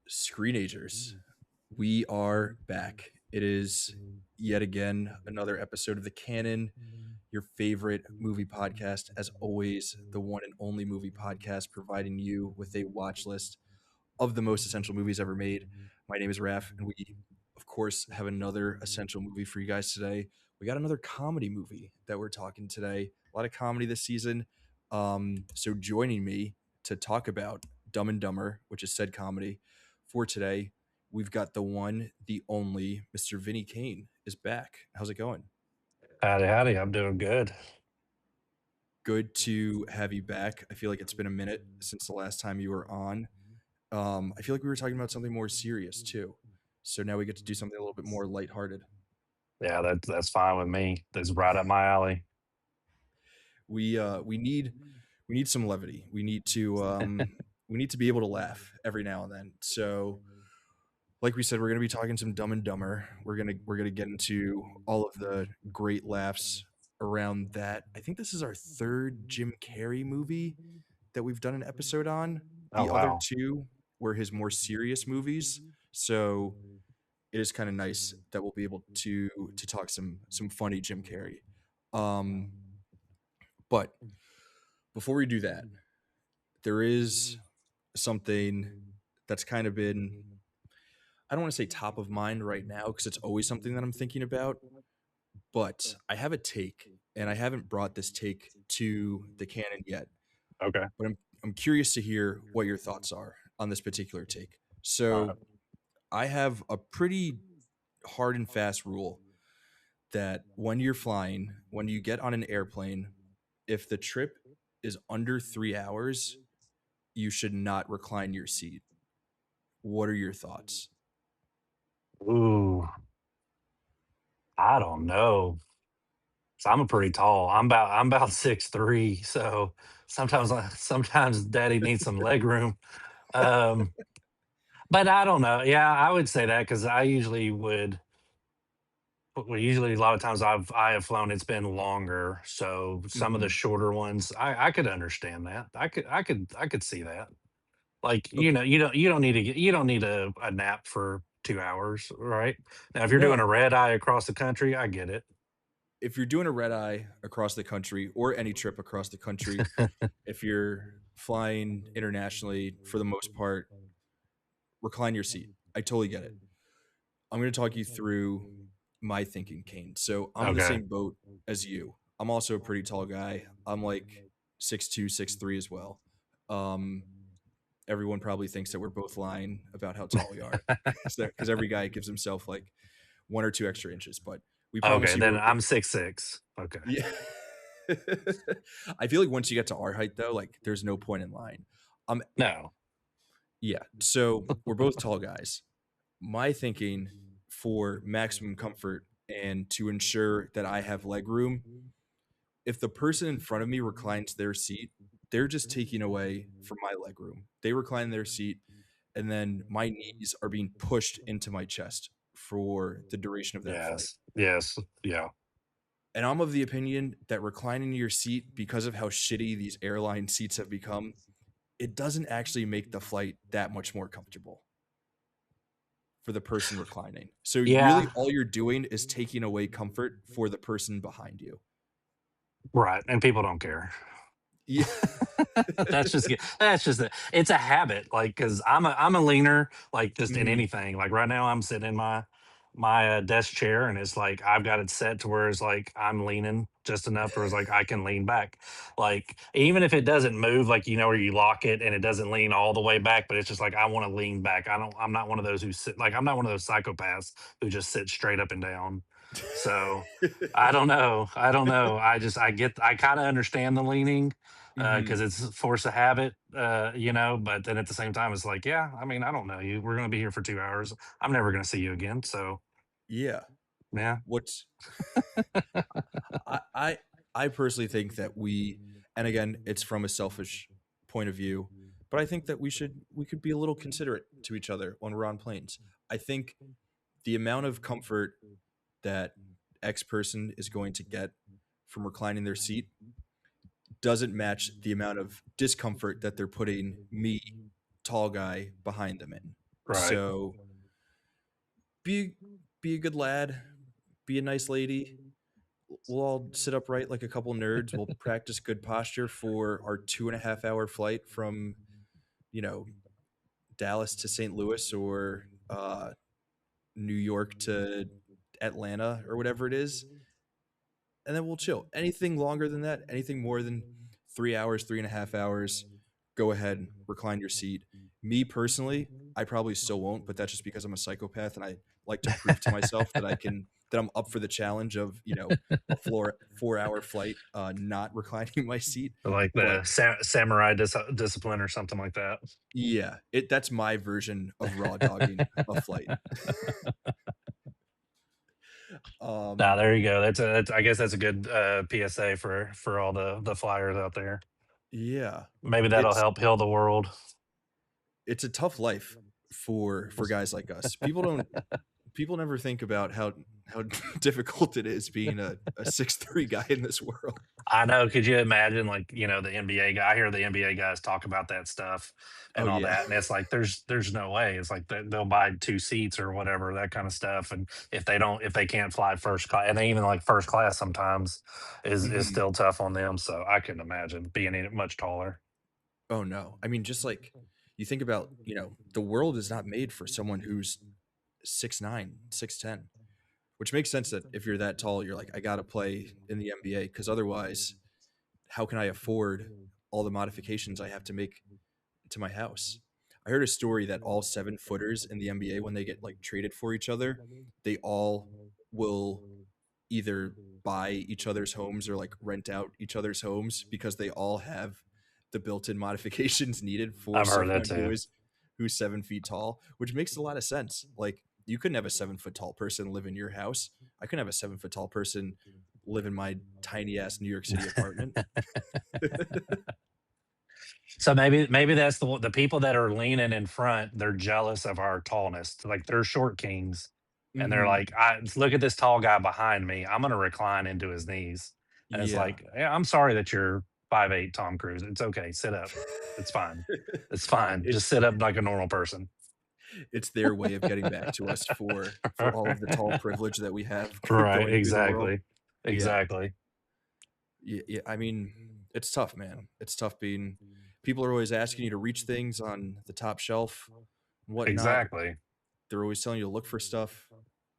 Screenagers, we are back. It is yet again another episode of the Canon, your favorite movie podcast. As always, the one and only movie podcast providing you with a watch list of the most essential movies ever made. My name is Raf, and we, of course, have another essential movie for you guys today. We got another comedy movie that we're talking today. A lot of comedy this season. So joining me to talk about Dumb and Dumber, which is said comedy, for today, we've got the one, the only Mr. Vinny Kane is back. How's it going? Howdy, howdy. I'm doing good. Good to have you back. I feel like it's been a minute since the last time you were on. I feel like we were talking about something more serious too. So now we get to do something a little bit more lighthearted. Yeah, that's fine with me. That's right up my alley. We need some levity. We need to be able to laugh every now and then. So like we said, we're gonna be talking some Dumb and Dumber. We're gonna get into all of the great laughs around that. I think this is our third Jim Carrey movie that we've done an episode on. Oh The other wow. two were his more serious movies. So it is kind of nice that we'll be able to talk some funny Jim Carrey. Um, but before we do that, there is something that's kind of been, I don't want to say top of mind right now because it's always something that I'm thinking about, but I have a take and I haven't brought this take to the canon yet, Okay. but I'm curious to hear what your thoughts are on this particular take. So Uh, I have a pretty hard and fast rule that when you're flying, when you get on an airplane, if the trip is under 3 hours, you should not recline your seat. What are your thoughts? ooh, I don't know. So I'm a pretty tall. I'm about 6'3", so sometimes daddy needs some leg room. Um, but I don't know. Yeah, I would say that because I usually would. Well, usually a lot of times I have flown, it's been longer. So some of the Hmm. shorter ones, I could understand that. I could see that. Like, Okay. you don't need a nap for 2 hours, right? Now, if you're doing No, a red eye across the country, I get it. if you're doing a red eye across the country or any trip across the country, if you're flying internationally for the most part, recline your seat. I totally get it. I'm going to talk you through my thinking, Kane. So I'm in the Okay. same boat as you. I'm also a pretty tall guy. I'm like 6'2", 6'3" as well. Um, Everyone probably thinks that we're both lying about how tall we are because every guy gives himself like 1 or 2 extra inches, but we promise Okay, you then we're I'm 6'6". Okay. yeah. I feel like once you get to our height though, like there's no point in lying. Um, No. yeah. So we're both tall guys. My thinking for maximum comfort and to ensure that I have leg room, if the person in front of me reclines their seat, they're just taking away from my leg room. They recline their seat, and then my knees are being pushed into my chest for the duration of that flight. Yes. Yes. Yeah. And I'm of the opinion that reclining your seat, because of how shitty these airline seats have become, it doesn't actually make the flight that much more comfortable for the person reclining. So really Yeah. all you're doing is taking away comfort for the person behind you. Right. And people don't care. Yeah. It's a habit, like, because I'm a leaner, like, just in Mhm. anything. Like, right now I'm sitting in my desk chair, and it's like I've got it set to where it's like I'm leaning just enough to where it's like I can lean back. Like, even if it doesn't move, like, where you lock it and it doesn't lean all the way back, but it's just like I want to lean back. I'm not one of those who sit, like, I'm not one of those psychopaths who just sit straight up and down. So I don't know. I don't know. I kind of understand the leaning, because Mhm. it's a force of habit, but then at the same time, it's like, yeah, I mean, I don't know you. We're going to be here for 2 hours. I'm never going to see you again. So, Yeah. yeah. What's I I I personally think that and again, it's from a selfish point of view, but I think that we could be a little considerate to each other when we're on planes. I think the amount of comfort that X person is going to get from reclining their seat doesn't match the amount of discomfort that they're putting me, tall guy, behind them in. Right. So be be a good lad, be a nice lady. We'll all sit upright like a couple nerds. We'll practice good posture for our 2.5 hour flight from, you know, Dallas to St. Louis or New York to Atlanta or whatever it is, and then we'll chill. Anything longer than that, anything more than 3 hours, 3.5 hours, go ahead, recline your seat. Me personally, I probably still won't, but that's just because I'm a psychopath and I like to prove to myself that I'm up for the challenge of a 4 hour flight, not reclining my seat. Like But the samurai discipline or something like that. yeah, that's my version of raw dogging a flight. Now Um, there you go. I guess that's a good PSA for all the flyers out there. yeah, Maybe that'll it's help heal the world. it's a tough life for guys like us. People never think about how difficult it is being a 6'3" guy in this world. I know. Could you imagine, like, the NBA guy? I hear the NBA guys talk about that stuff Oh and all yeah. that, and it's like there's no way. It's like they'll buy 2 seats or whatever, that kind of stuff. And if they can't fly first class, and even like first class sometimes is Mhm. still tough on them. So I can imagine being in it much taller. Oh no. I mean, just like you think about, the world is not made for someone who's 6'9", 6'10", which makes sense that if you're that tall, you're like, I gotta play in the NBA because otherwise, how can I afford all the modifications I have to make to my house? I heard a story that all 7-footers in the NBA, when they get like traded for each other, they all will either buy each other's homes or like rent out each other's homes because they all have the built-in modifications needed for I've heard that someone too. who's 7 feet tall, which makes a lot of sense. Like you couldn't have a 7 foot tall person live in your house. I couldn't have a 7 foot tall person live in my tiny ass New York City apartment. So maybe that's the people that are leaning in front. They're jealous of our tallness. Like they're short kings, and they're Hmm. like, look at this tall guy behind me. I'm gonna recline into his knees." And it's Yeah. like, yeah, I'm sorry that you're 5'8", Tom Cruise. It's okay. Sit up. It's fine. It's fine. Just it's sit up like a normal person. it's their way of getting back to us for all of the tall privilege that we have Right. going through the world. Exactly. Yeah. Exactly. Yeah, yeah, I mean, it's tough, man. It's tough being people are always asking you to reach things on the top shelf and whatnot. Exactly. They're always telling you to look for stuff.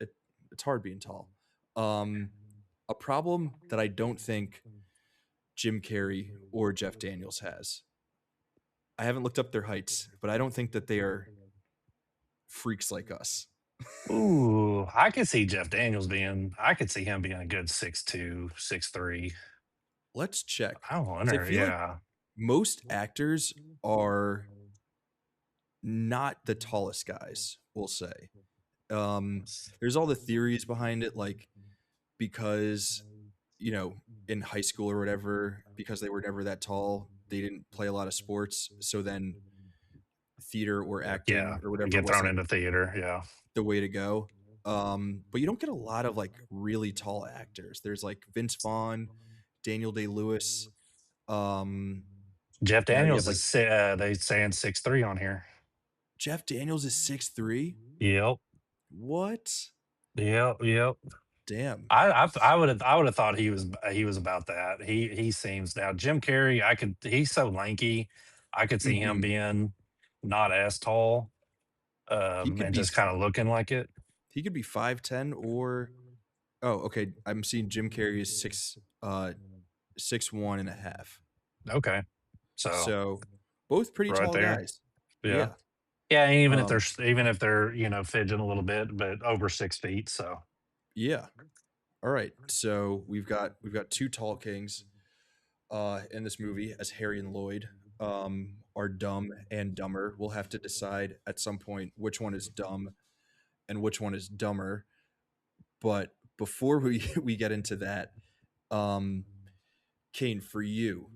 It it's hard being tall. Um, a problem that I don't think Jim Carrey or Jeff Daniels has. I haven't looked up their heights, but I don't think that they are freaks like us. Ooh, I could see Jeff Daniels being. I could see him being a good 6'2", 6'3". Let's check I because I wonder, feel like yeah. most actors are not the tallest guys, we'll say. Um, there's all the theories behind it, like because you know in high school or whatever, because they were never that tall, they didn't play a lot of sports. So then theater or Yeah, acting or whatever get thrown wasn't into theater, yeah. the way to go. But you don't get a lot of like really tall actors. There's like Vince Vaughn, Daniel Day Lewis. Um, Jeff you have Daniels like is they saying 6'3" on here. Jeff Daniels is 6'3". Yep, What? yep, yep. Damn. I would have thought he was about that. He seems now Jim Carrey. He's so lanky. I could see him Hmm. being not as tall, He could and be just kind of looking like it. he could be 5'10" or oh, okay. I'm seeing Jim Carrey is 6'1" and a half. Okay, so So both pretty right tall there, guys. yeah. Yeah. Yeah, and Um, even if they're, fidgeting a little bit, but over 6 feet, so yeah. All right. So we've got two tall kings in this movie as Harry and Lloyd are dumb and dumber. We'll have to decide at some point which one is dumb and which one is dumber. But before we we get into that, um, Kane, for you,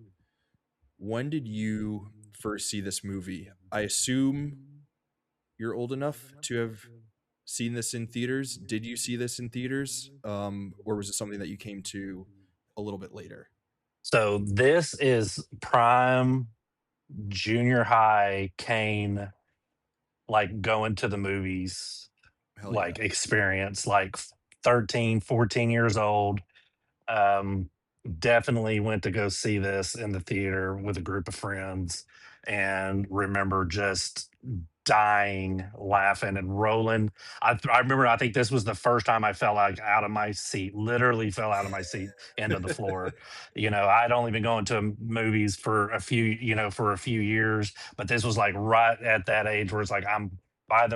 when did you first see this movie? I assume you're old enough to have seen this in theaters. Did you see this in theaters, or was it something that you came to a little bit later? this is prime junior high Kane like going to the movies, Hell yeah. like experience, like 13, 14 years old. Um, Definitely went to go see this in the theater with a group of friends and remember just dying laughing and rolling. I remember I think this was the first time I fell like out of my seat, literally fell out of my seat into the floor. I'd only been going to movies for for a few years, but this was like right at that age where it's like I'm at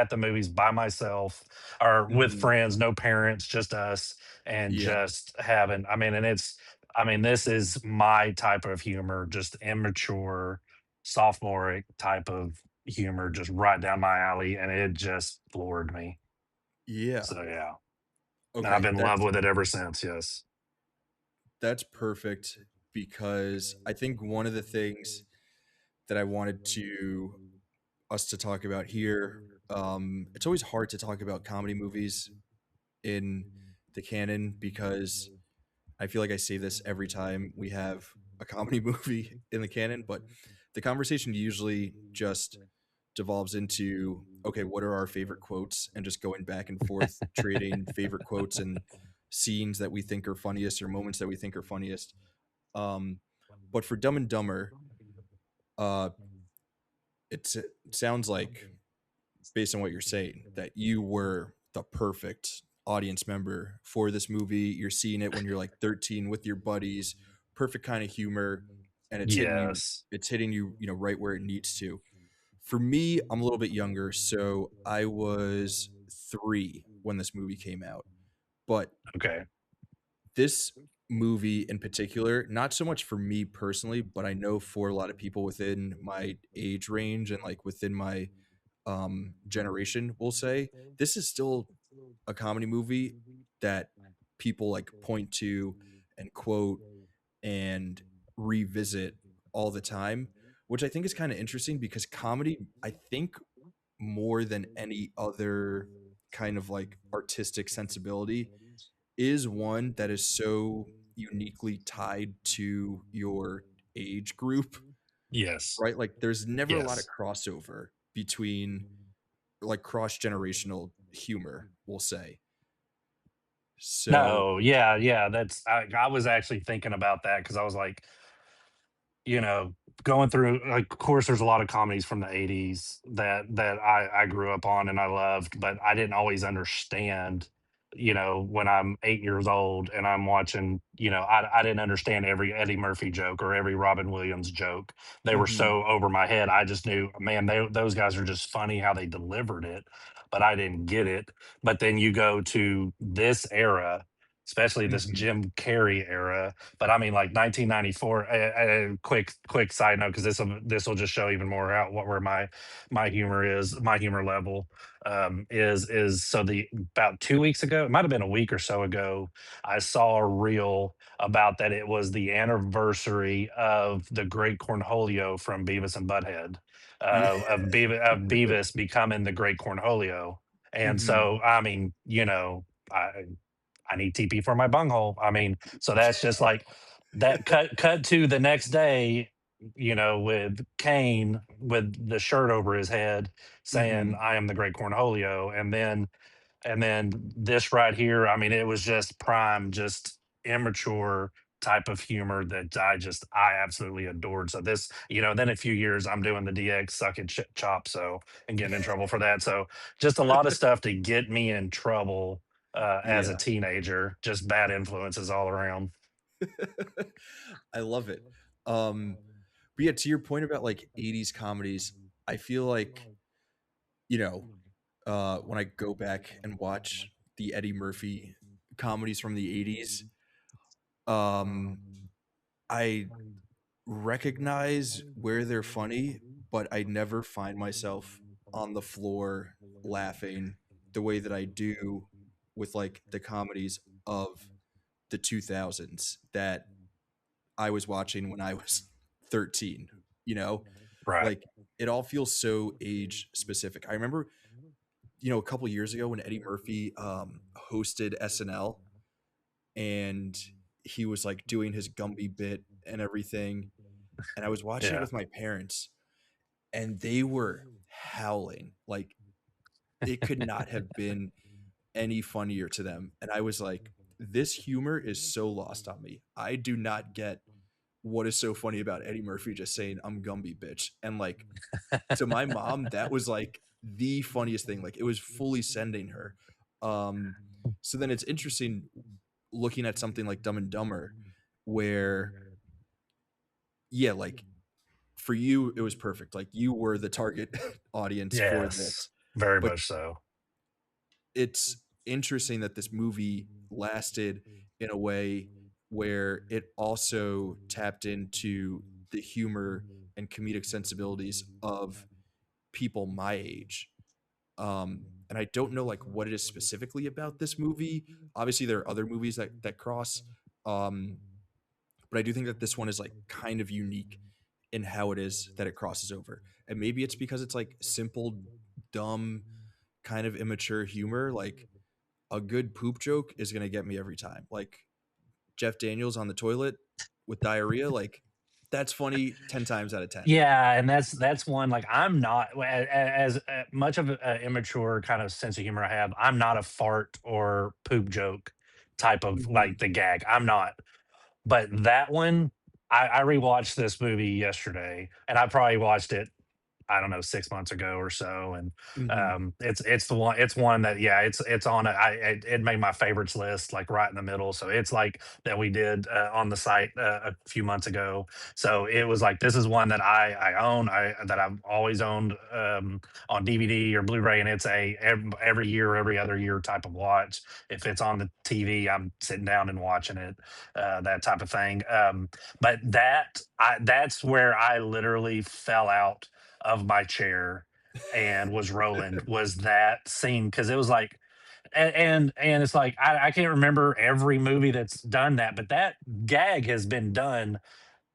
the movies by myself or with Mhm. friends, no parents, just us and Yeah. just having this is my type of humor, just immature, sophomoric type of humor, just right down my alley, and it just floored me. Yeah. So yeah, and I've Okay, been in love with it ever since. Yes. that's perfect because I think one of the things that I wanted to us to talk about here, it's always hard to talk about comedy movies in the canon because I feel like I say this every time we have a comedy movie in the canon, but the conversation usually just devolves into okay, what are our favorite quotes and just going back and forth trading favorite quotes and scenes that we think are funniest or moments that we think are funniest. Um, but for Dumb and Dumber, uh, it sounds like based on what you're saying that you were the perfect audience member for this movie. You're seeing it when you're like 13 with your buddies, perfect kind of humor, and it's hitting you. Yes. It's hitting you, right where it needs to. For me, I'm a little bit younger, so I was 3 when this movie came out. But Okay. this movie in particular, not so much for me personally, but I know for a lot of people within my age range and like within my generation, we'll say, this is still a comedy movie that people like point to and quote and revisit all the time, which I think is kind of interesting because comedy, I think more than any other kind of like artistic sensibility is one that is so uniquely tied to your age group, Yes. right? Like there's never a lot of Yes. crossover between like cross generational humor, we'll say. So, No. Yeah. Yeah. I was actually thinking about that because I was like, you know, going through like of course there's a lot of comedies from the 80s that I grew up on and I loved, but I didn't always understand, when I'm 8 years old and I'm watching, I didn't understand every Eddie Murphy joke or every Robin Williams joke. They were mhm, so over my head. I just knew, man, those guys are just funny how they delivered it, but I didn't get it. But then you go to this era, especially this mhm, Jim Carrey era, but I mean, like 1994. Quick side note, because this will just show even more out where my humor is, my humor level is so the about 2 weeks ago, it might have been a week or so ago, I saw a reel about that it was the anniversary of the Great Cornholio from Beavis and Butthead, yeah, of Beavis becoming the Great Cornholio, and mhm, so I mean, I I need TP for my bunghole. I mean, so that's just like that cut to the next day, with Kane with the shirt over his head saying, mhm. I am the great Cornholio. And then this right here, I mean, it was just prime, just immature type of humor that I absolutely adored. So this, then a few years I'm doing the DX suck it chop so and getting in trouble for that. So just a lot of stuff to get me in trouble as a Yeah. teenager, just bad influences all around. I love it. But yeah, to your point about like 80s comedies, I feel like, you know, when I go back and watch the Eddie Murphy comedies from the 80s, um, I recognize where they're funny, but I never find myself on the floor laughing the way that I do with like the comedies of the 2000s that I was watching when I was 13, you know? Right. Like it all feels so age specific. I remember, a couple years ago when Eddie Murphy hosted SNL and he was like doing his Gumby bit and everything, and I was watching it Yeah. with my parents and they were howling. Like, it could not have been any funnier to them. And I was like, this humor is so lost on me. I do not get what is so funny about Eddie Murphy just saying, I'm Gumby, bitch. And like, to my mom, that was like the funniest thing. Like, it was fully sending her. Um, so then it's interesting looking at something like Dumb and Dumber, where, yeah, like for you, it was perfect. Like, you were the target audience for Yes, this. very But much so. it's interesting that this movie lasted in a way where it also tapped into the humor and comedic sensibilities of people my age. And I don't know like what it is specifically about this movie. Obviously, there are other movies that cross, um, but I do think that this one is like kind of unique in how it is that it crosses over. And maybe it's because it's like simple, dumb, kind of immature humor. Like, a good poop joke is gonna get me every time. Like, Jeff Daniels on the toilet with diarrhea, like, that's funny 10 times out of 10. Yeah, and that's one, like, I'm not as, much of a immature kind of sense of humor I have, I'm not a fart or poop joke type of, like, Mhm, the gag, I'm not. But that one, I rewatched this movie yesterday, and I probably watched it, I don't know, 6 months ago or so, and, mhm. it's one that, yeah, it's on it made my favorites list, like, right in the middle, so it's like that we did, on the site, a few months ago, so it was like, this is one that I own, that I've always owned, on DVD or Blu-ray, and it's a every year, every other year type of watch. If it's on the TV, I'm sitting down and watching it, that type of thing, but that's where I literally fell out of my chair and was rolling was that scene because it was like and it's like I can't remember every movie that's done that, but that gag has been done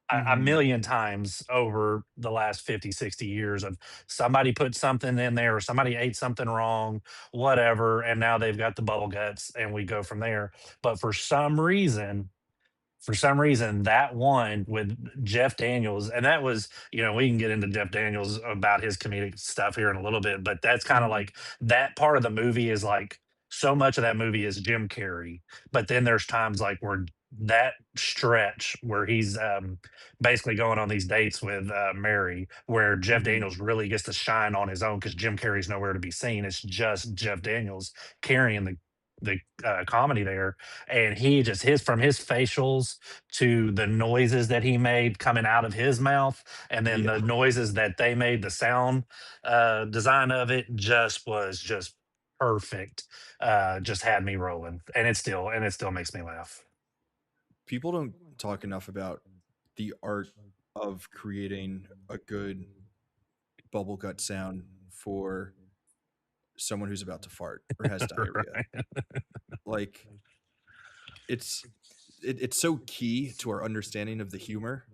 a Mhm. million times over the last 50, 60 years of somebody put something in there or somebody ate something wrong, whatever, and now they've got the bubble guts and we go from there. But for some reason, that one with Jeff Daniels, and that was, we can get into Jeff Daniels about his comedic stuff here in a little bit, but that's kind of Mhm. like that part of the movie is like so much of that movie is Jim Carrey. But then there's times like where that stretch where he's basically going on these dates with Mary, where Jeff Mhm. Daniels really gets to shine on his own because Jim Carrey's nowhere to be seen. It's just Jeff Daniels carrying the comedy there, and he just his from his facials to the noises that he made coming out of his mouth, and then Yeah. the noises that they made, the sound design of it just was just perfect. Just had me rolling, and it still makes me laugh. People don't talk enough about the art of creating a good bubble gut sound for someone who's about to fart or has diarrhea. Right. Like, it's it's so key to our understanding of the humor,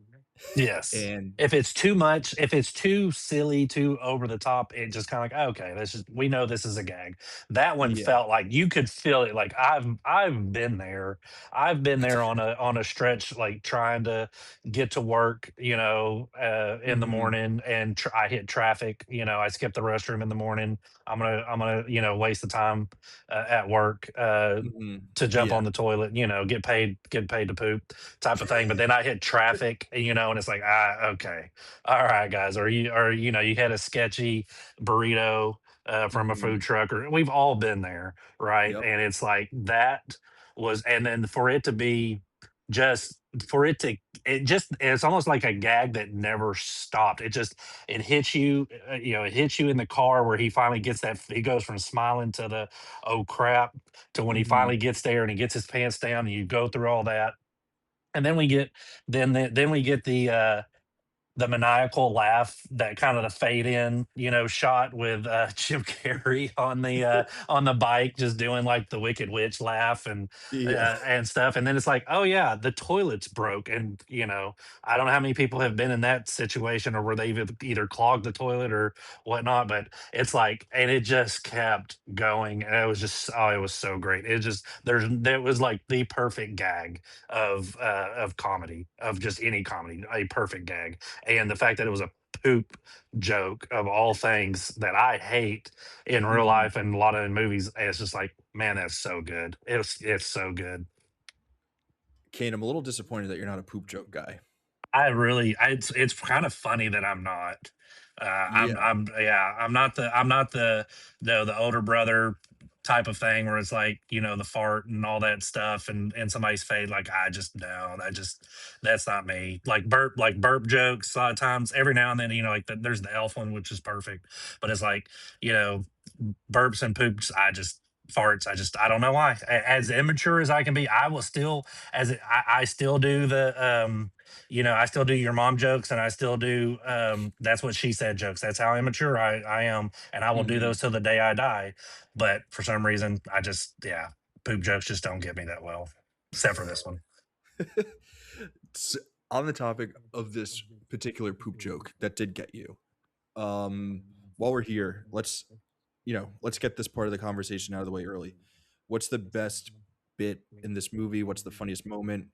Yes. and If it's too much, if it's too silly, too over the top, it just kind of like, okay, we know this is a gag. That one yeah. felt like you could feel it. Like I've been there. I've been there on a stretch, like trying to get to work, in the Mhm. morning, and I hit traffic. I skip the restroom in the morning. I'm gonna waste the time at work. Mhm. To jump Yeah. on the toilet, get paid to poop type of thing. But then I hit traffic, and it's like, okay, all right, guys, you had a sketchy burrito from a Mhm. food truck, or we've all been there, right? Yep. And it's like that and then for it to be just for it to it just it's almost like a gag that never stopped. It hits you, it hits you in the car where he goes from smiling to the oh crap to when he Mhm. finally gets there and he gets his pants down and you go through all that, and then we get the maniacal laugh, that kind of the fade in, shot with Jim Carrey on the bike, just doing like the Wicked Witch laugh Yeah. and stuff. And then it's like, oh yeah, the toilet's broke, and I don't know how many people have been in that situation, or where they've either clogged the toilet or whatnot. But it's like, and it just kept going, and it was so great. There was like the perfect gag of comedy, of just any comedy, a perfect gag. And the fact that it was a poop joke of all things that I hate in real Mhm. life and a lot of in movies. And it's just like, man, that's so good. It's so good. Kane, I'm a little disappointed that you're not a poop joke guy. It's kind of funny that I'm not. Yeah. Yeah, I'm not the older brother type of thing where it's like, the fart and all that stuff and somebody's face. Like, I just, no, that's not me. Like burp jokes a lot of times, every now and then, like there's the elf one, which is perfect, but it's like, you know, burps and poops, I don't know why. As immature as I can be, I will still, I still do I still do your mom jokes, and I still do that's what she said jokes. That's how immature I am, and I will do Mhm. those till the day I die. But for some reason, yeah, poop jokes just don't get me that well, except for this one. S On the topic of this particular poop joke that did get you, um, while we're here, let's get this part of the conversation out of the way early. What's the best bit in this movie? What's the funniest moment?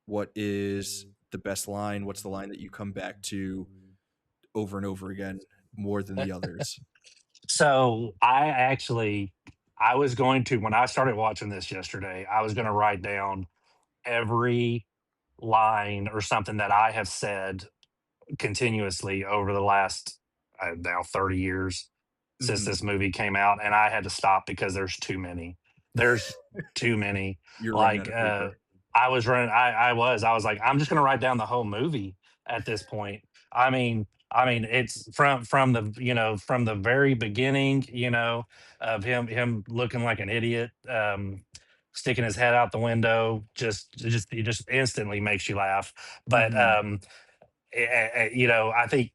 What is the best line? What's the line that you come back to over and over again more than the others? So I was going to, when I started watching this yesterday, I was going to write down every line or something that I have said continuously over the last now 30 years since Mhm. this movie came out, and I had to stop because there's too many. There's too many. You're running Like out of paper. I was like, I'm just gonna write down the whole movie at this point. I mean, it's from the from the very beginning, of him looking like an idiot, sticking his head out the window, just he just instantly makes you laugh. But Mhm. I think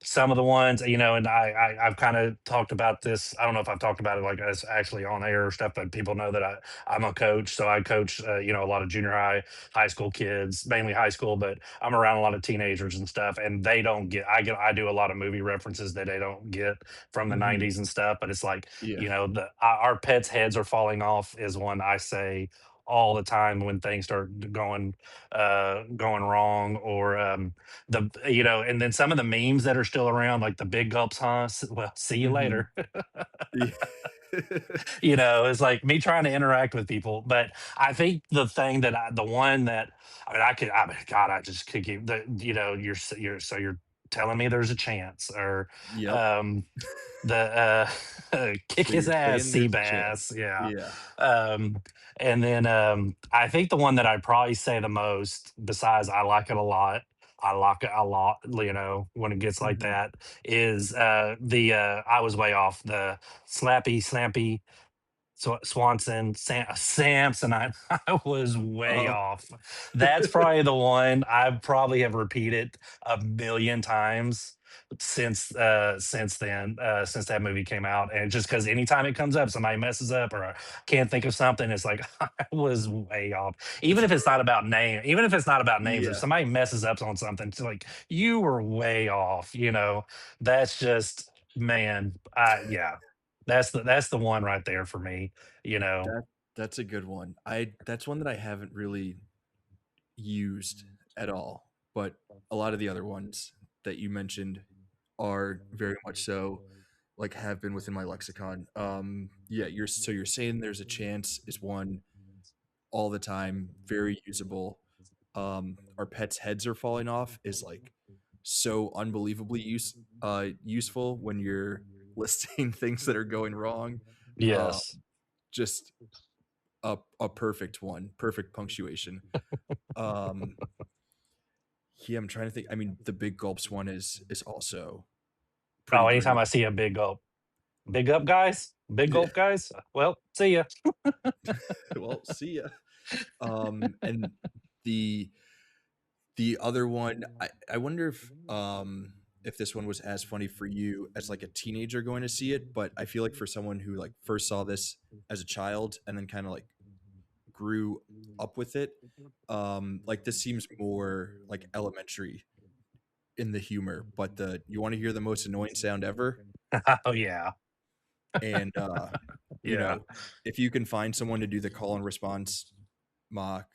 some of the ones, and I've kind of talked about this. I don't know if I've talked about it like us actually on air or stuff, but people know that I'm a coach, so I coach a lot of junior high, high school kids, mainly high school, but I'm around a lot of teenagers and stuff, and they don't get. I do a lot of movie references that they don't get from the Mhm. '90s and stuff, but it's like Yeah. our pets' heads are falling off is one I say all the time when things start going wrong, or and then some of the memes that are still around, like the big gulps, huh? Well, see you Mhm. later. Yeah. It's like me trying to interact with people. But I think the one that I mean, God, I just could keep you're telling me there's a chance, or Yep. um, the kick So his you're ass, saying sea there's a chance. bass, yeah. Yeah. Um, and then I think the one that I'd probably say the most, besides I like it a lot, I like it a lot, when it gets like Mhm. that, is the I was way off, the slappy slampy Swanson, Samson. I was way Uh off. That's probably the one I probably have repeated a million times since then, since that movie came out. And just because anytime it comes up, somebody messes up, or I can't think of something, it's like I was way off. Even if it's not about names, if Yeah. somebody messes up on something, it's like you were way off. That's just, man. Yeah, that's the one right there for me, you know. That that's a good one. I That's one that I haven't really used at all, but a lot of the other ones that you mentioned are very much so, like, have been within my lexicon. Yeah, you're saying there's a chance is one all the time, very usable. Our pets' heads are falling off is, like, so unbelievably useful when you're listing things that are going wrong. Uh, Yes. just a perfect one, perfect punctuation. Um, yeah, I'm trying to think. I mean, the big gulps one is also pretty Oh, anytime great. I see a big gulp, big up guys, big Yeah. gulp guys. Well, see ya. Well, see ya. And the the other one, I wonder if this one was as funny for you as, like, a teenager going to see it, but I feel like for someone who, like, first saw this as a child and then kinda, like, grew up with it, like, this seems more, like, elementary in the humor, but the "You wanna hear the most annoying sound ever?" Oh yeah, And, you yeah. know, if you can find someone to do the call and response mock,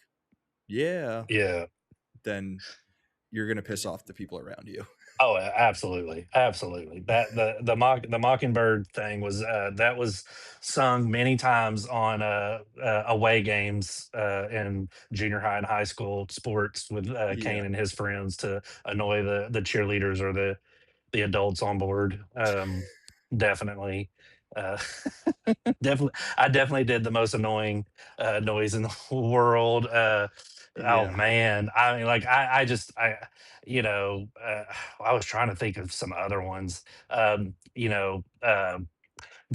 "Yeah," Yeah. then you're gonna piss off the people around you. Oh, absolutely, absolutely. That the Mockingbird thing was that was sung many times on away games in junior high and high school sports with Yeah. Kane and his friends to annoy the cheerleaders or the adults on board. Definitely. Uh, definitely, I definitely did the most annoying noise in the world. Oh Yeah. man, I mean, like I just I was trying to think of some other ones. The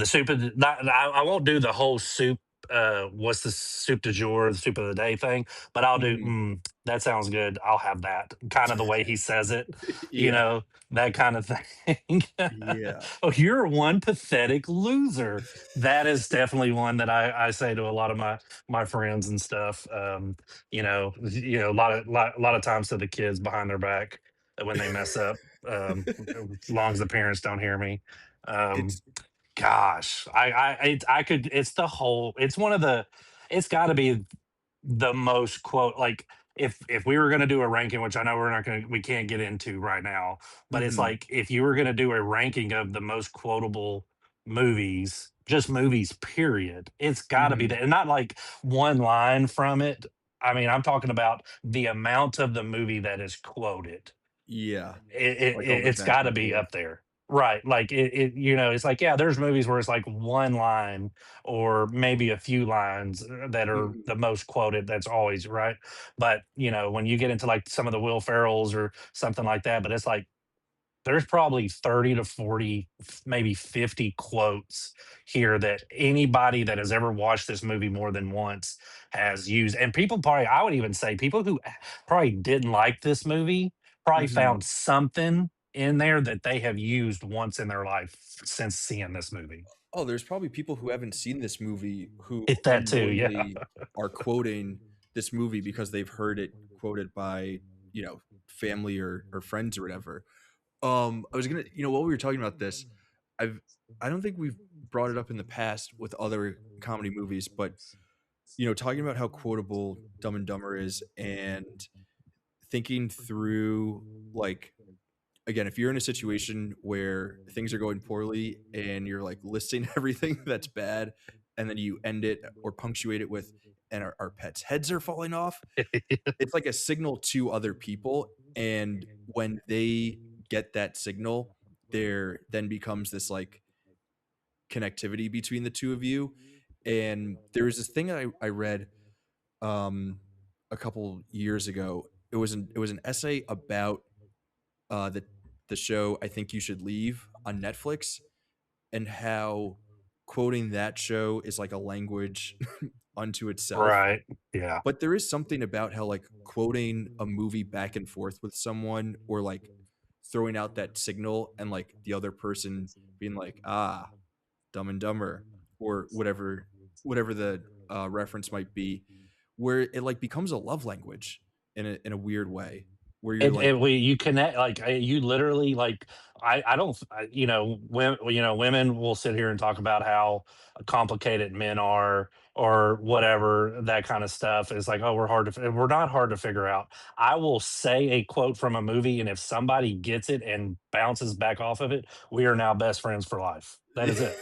soup of the not I won't do the whole soup, what's the soup du jour, the soup of the day thing, but I'll do, Mhm. that sounds good, I'll have that, kinda the way he says it, you Yeah. know, that kind of thing. Yeah. "Oh, you're one pathetic loser." That is definitely one that I say to a lot of my friends and stuff, a lot of times to the kids behind their back when they mess up, as long as the parents don't hear me. Um It's Gosh, I could it's one of the it's gotta be the most quote like, if we were gonna do a ranking, which I know we can't get into right now, but it's Mhm. like, if you were gonna do a ranking of the most quotable movies, just movies, period, it's gotta be Mhm. that and not like one line from it. I mean, I'm talking about the amount of the movie that is quoted. Yeah. Like all the It's back gotta and be forth. up there. Right, like, it's like, yeah, there's movies where it's, like, 1 line or maybe a few lines, that are Mhm. the most quoted, that's always right, but, when you get into, like, some of the Will Ferrells or something like that, but it's like there's probably 30 to 40, maybe 50 quotes here that anybody that has ever watched this movie more than once has used. And people probably, I would even say, people who probably didn't like this movie probably Mhm. found something in there that they have used once in their life since seeing this movie. Oh, there's probably people who haven't seen this movie who If that too, yeah. unknowingly are quoting this movie because they've heard it quoted by, family or friends or whatever. I was gonna while we were talking about this, I've I don't think we've brought it up in the past with other comedy movies, but, talking about how quotable Dumb and Dumber is and thinking through, like, again, if you're in a situation where things are going poorly and you're, like, listing everything that's bad, and then you end it or punctuate it with, "And our pets' heads are falling off," it's like a signal to other people, and when they get that signal, there then becomes this, like, connectivity between the 2 of you, and there was this thing I read, um, a couple years ago. It was an essay about, the show I Think You Should Leave on Netflix, and how quoting that show is like a language unto itself. Right. Yeah. But there is something about how, like, quoting a movie back and forth with someone or, like, throwing out that signal and, like, the other person being like, "Ah, Dumb and Dumber," or whatever the, reference might be, where it, like, becomes a love language in a weird way, where you're like You connect like you literally like I don't women will sit here and talk about how complicated men are or whatever that kind of stuff is like, oh, we're not hard to figure out. I will say a quote from a movie, and if somebody gets it and bounces back off of it, we are now best friends for life. That is it.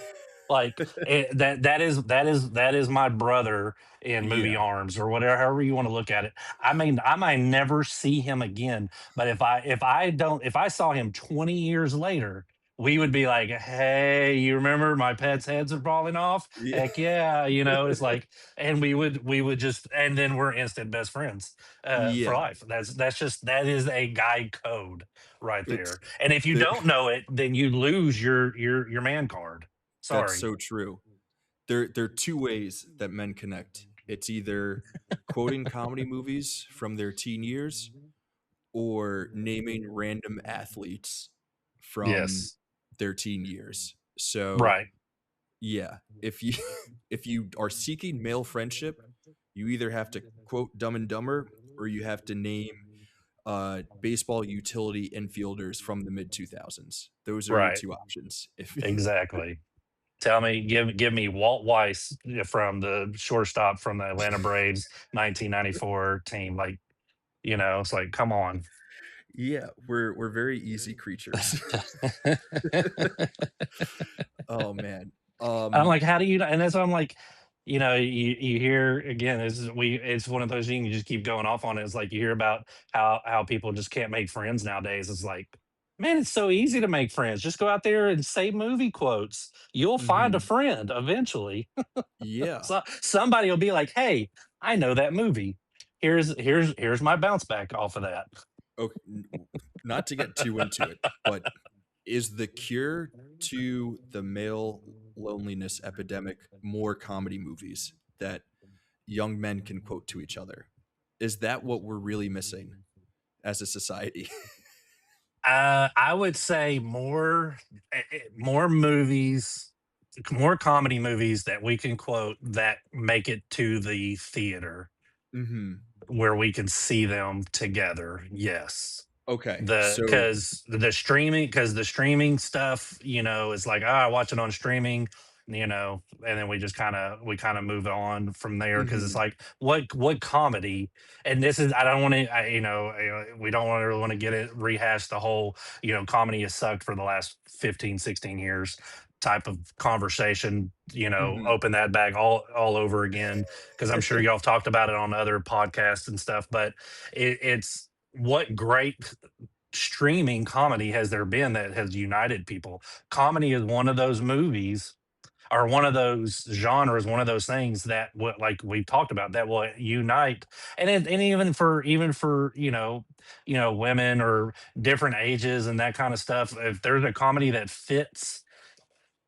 Like that is my brother in movie Yeah. arms or whatever, however you want to look at it. I might never see him again, but if I saw him 20 years later, we would be like, "Hey, you remember my pet's heads are falling off? Yeah. Heck yeah!" It's like, and we would just, and then we're instant best friends for Yeah. life. That is a guy code right It's there. And if you the don't know it, then you lose your man card. That's Sorry. so true. There are 2 ways that men connect. It's either quoting comedy movies from their teen years or naming random athletes from Yes. their teen years. So, Right. yeah, if you if you are seeking male friendship, you either have to quote Dumb and Dumber or you have to name, baseball utility infielders from the mid-2000s. Those are your Right. 2 options. If Exactly. Give me Walt Weiss from the shortstop from the Atlanta Braves 1994 team. Like, it's like, come on. Yeah, we're very easy creatures. Oh, man. I'm Um like, how do you? And that's why I'm like, you hear again. It's one of those things you just keep going off on. It's like you hear about how people just can't make friends nowadays. It's like, man, it's so easy to make friends. Just go out there and say movie quotes. You'll find a Mhm. friend eventually. Yeah. So somebody will be like, hey, I know that movie. Here's my bounce back off of that. Ok not to get too into it, but is the cure to the male loneliness epidemic more comedy movies that young men can quote to each other? Is that what we're really missing as a society? I would say more movies, more comedy movies that we can quote that make it to the theater Mhm. where we can see them together. Yes. Okay, The so because the streaming stuff, is like, I watch it on streaming, and then we kind of move on from there because it's mhm, like, what comedy. And this is, I don't want to, we don't want to really want to get it rehash the whole, comedy has sucked for the last 15, 16 years type of conversation, mhm. open that bag all over again, because I'm sure y'all have talked about it on other podcasts and stuff. But it's what great streaming comedy has there been that has united people. Comedy is one of those movies, or one of those genres, one of those things that, what, like we talked about, that will unite. And even for women or different ages and that kind of stuff. If there's a comedy that fits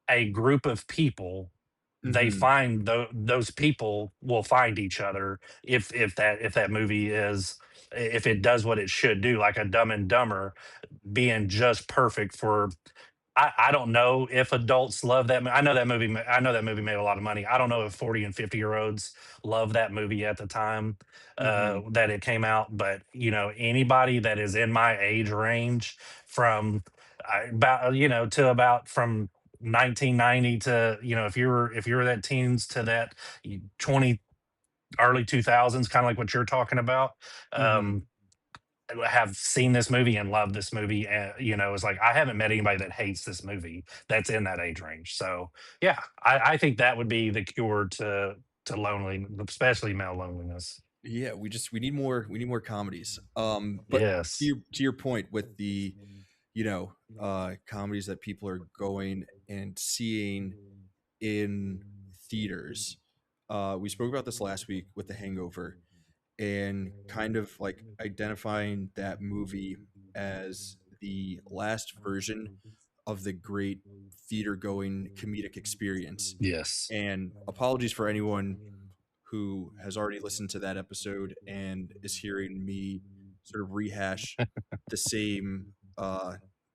a group of people, they Mhm, find those people will find each other if that movie is, if it does what it should do, like a Dumb and Dumber being just perfect for. I don't know if adults love that. I know that movie. I know that movie made a lot of money. I don't know if 40 and 50-year-olds love that movie at the time mhm. that it came out. But anybody that is in my age range, from about to about from 1990 to, if you were that teens to that 20 early 2000s, kind of like what you're talking about. Mhm. Um, have seen this movie and love this movie. And it's like, I haven't met anybody that hates this movie that's in that age range. So yeah, I think that would be the cure to lonely, especially male loneliness. Yeah, we need more comedies. But Yes. to your point with the, comedies that people are going and seeing in theaters. We spoke about this last week with The Hangover and kind of like identifying that movie as the last version of the great theater going comedic experience. Yes. And apologies for anyone who has already listened to that episode and is hearing me sort of rehash the same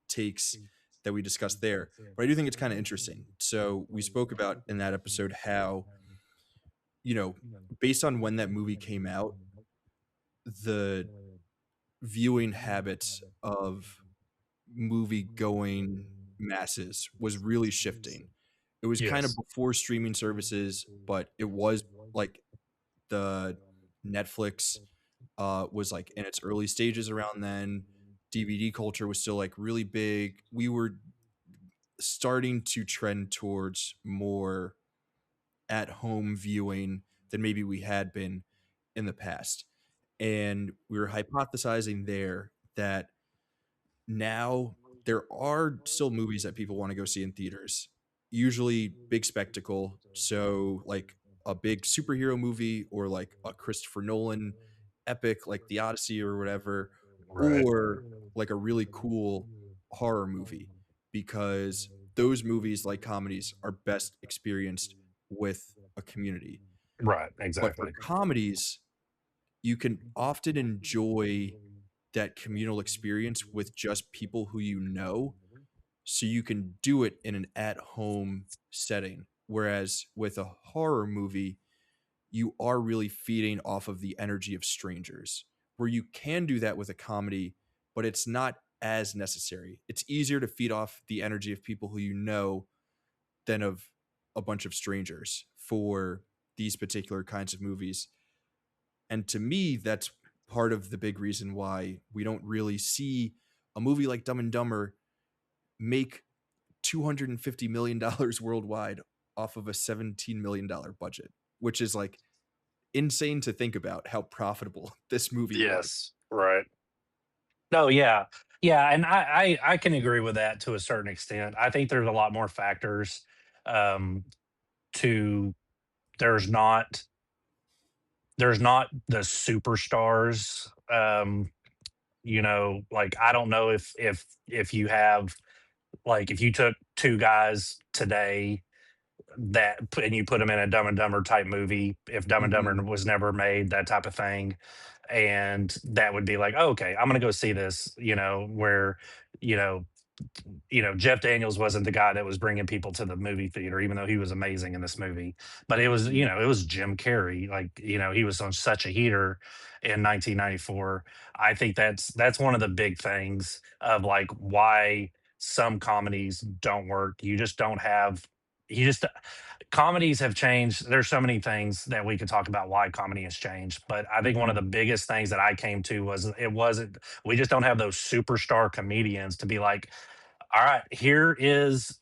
takes that we discussed there. But I do think it's kind of interesting. So we spoke about in that episode how, you know, based on when that movie came out, the viewing habits of movie going masses was really shifting. It was kind of Yes. before streaming services, but it was like the Netflix was like in its early stages around then. DVD culture was still like really big. We were starting to trend towards more at home viewing than maybe we had been in the past. And we were hypothesizing there that now there are still movies that people want to go see in theaters, usually big spectacle. So, like a big superhero movie or like a Christopher Nolan epic like The Odyssey or whatever, Right. or like a really cool horror movie, because those movies, like comedies, are best experienced with a community. Right. But for Exactly. comedies, you can often enjoy that communal experience with just people who you know, so you can do it in an at-home setting. Whereas with a horror movie, you are really feeding off of the energy of strangers, where you can do that with a comedy, but it's not as necessary. It's easier to feed off the energy of people who you know than of a bunch of strangers for these particular kinds of movies. And to me, that's part of the big reason why we don't really see a movie like Dumb and Dumber make $250 million worldwide off of a $17 million budget, which is like insane to think about how profitable this movie was. Yes. Right. No, yeah. Yeah, and I can agree with that to a certain extent. I think there's a lot more factors, um, to there's not there's not the superstars, like, I don't know if you have like, if you took 2 guys today and you put them in a Dumb and Dumber type movie, if Dumb and Dumber Mhm, was never made, that type of thing, and that would be like, "Oh, okay, I'm gonna go see this," where, you know Jeff Daniels wasn't the guy that was bringing people to the movie theater, even though he was amazing in this movie. But mhm, it was Jim Carrey. Like, he was on such a heater in 1994. I think that's one of the big things of like why some comedies don't work. You just don't have. You just Comedies have changed. There's so many things that we could talk about why comedy has changed, but I think one of mhm, the biggest things that I came to was it wasn't we just don't have those superstar comedians to be like, all right, here is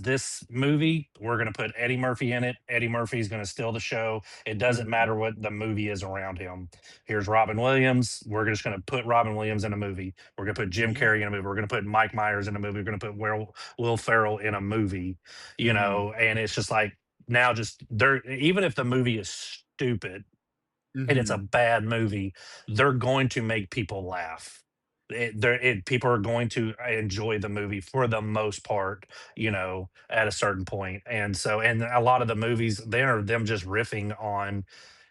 this movie. We're going to put Eddie Murphy in it. Eddie Murphy's going to steal the show. It doesn't mhm. matter what the movie is around him. Here's Robin Williams. We're just going to put Robin Williams in a movie. We're going to put Jim Yeah. Carrey in a movie. We're going to put Mike Myers in a movie. We're going to put Will Ferrell in a movie. Mhm, And it's just like now, just there. Even if the movie is stupid and it's a mhm. bad movie, they're going to make people laugh. People are going to enjoy the movie for the most part, at a certain point. And a lot of the movies, they're them just riffing on,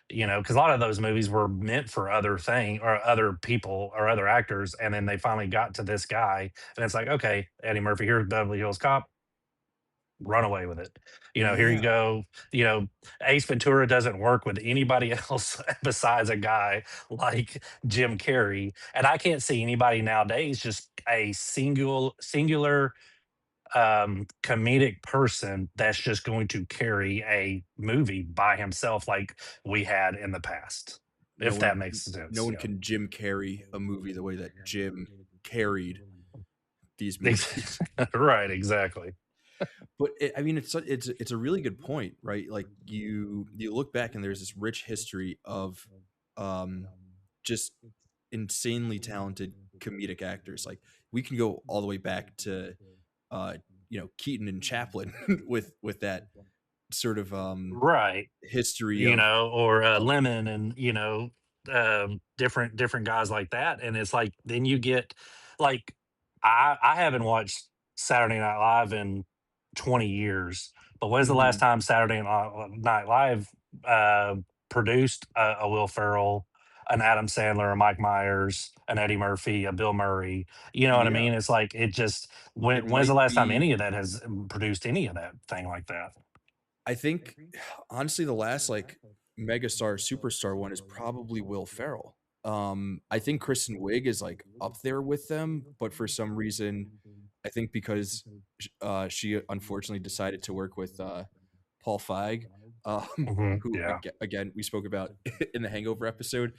because a lot of those movies were meant for other thing or other people or other actors, and then they finally got to this guy, and it's like, okay, Eddie Murphy, here's Beverly Hills Cop, run away with it. Here you Yeah. go. Ace Ventura doesn't work with anybody else besides a guy like Jim Carrey. And I can't see anybody nowadays just a singular comedic person that's just going to carry a movie by himself like we had in the past. No If that one makes no sense. one Yeah. can Jim carry a movie the way that Jim carried these movies. Right, exactly. But I mean, it's a really good point, right? Like you look back and there's this rich history of um, just insanely talented comedic actors. Like we can go all the way back to uh, Keaton and Chaplin with that sort of Right. history of Or of Lemon and, different guys like that. And it's like, then you get like, I haven't watched Saturday Night Live in 20 years, but when's the last Mhm. time Saturday Night Live uh, produced a Will Ferrell, an Adam Sandler, a Mike Myers, an Eddie Murphy, a Bill Murray? You know what I Yeah, mean? It's like, it when's the might last time be. any of that has produced any of that thing like that? I think honestly, the last like megastar superstar one is probably Will Ferrell. I think Kristen Wiig is like up there with them, but for some reason, I think because she unfortunately decided to work with Paul Feig, who Yeah. again we spoke about in the Hangover episode,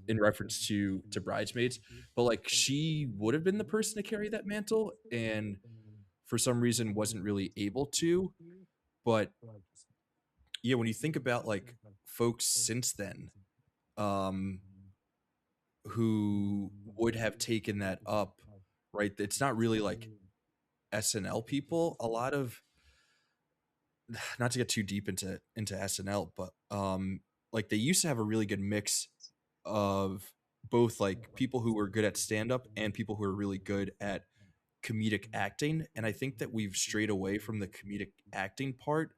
in reference to Bridesmaids. But like she would have been the person to carry that mantle, and for some reason wasn't really able to. But yeah, when you think about like folks since then, um, who would have taken that up, right? It's not really like SNL people. A lot of not to get too deep into SNL, but like they used to have a really good mix of both like people who were good at stand up and people who are really good at comedic acting. And I think that we've strayed away from the comedic acting part.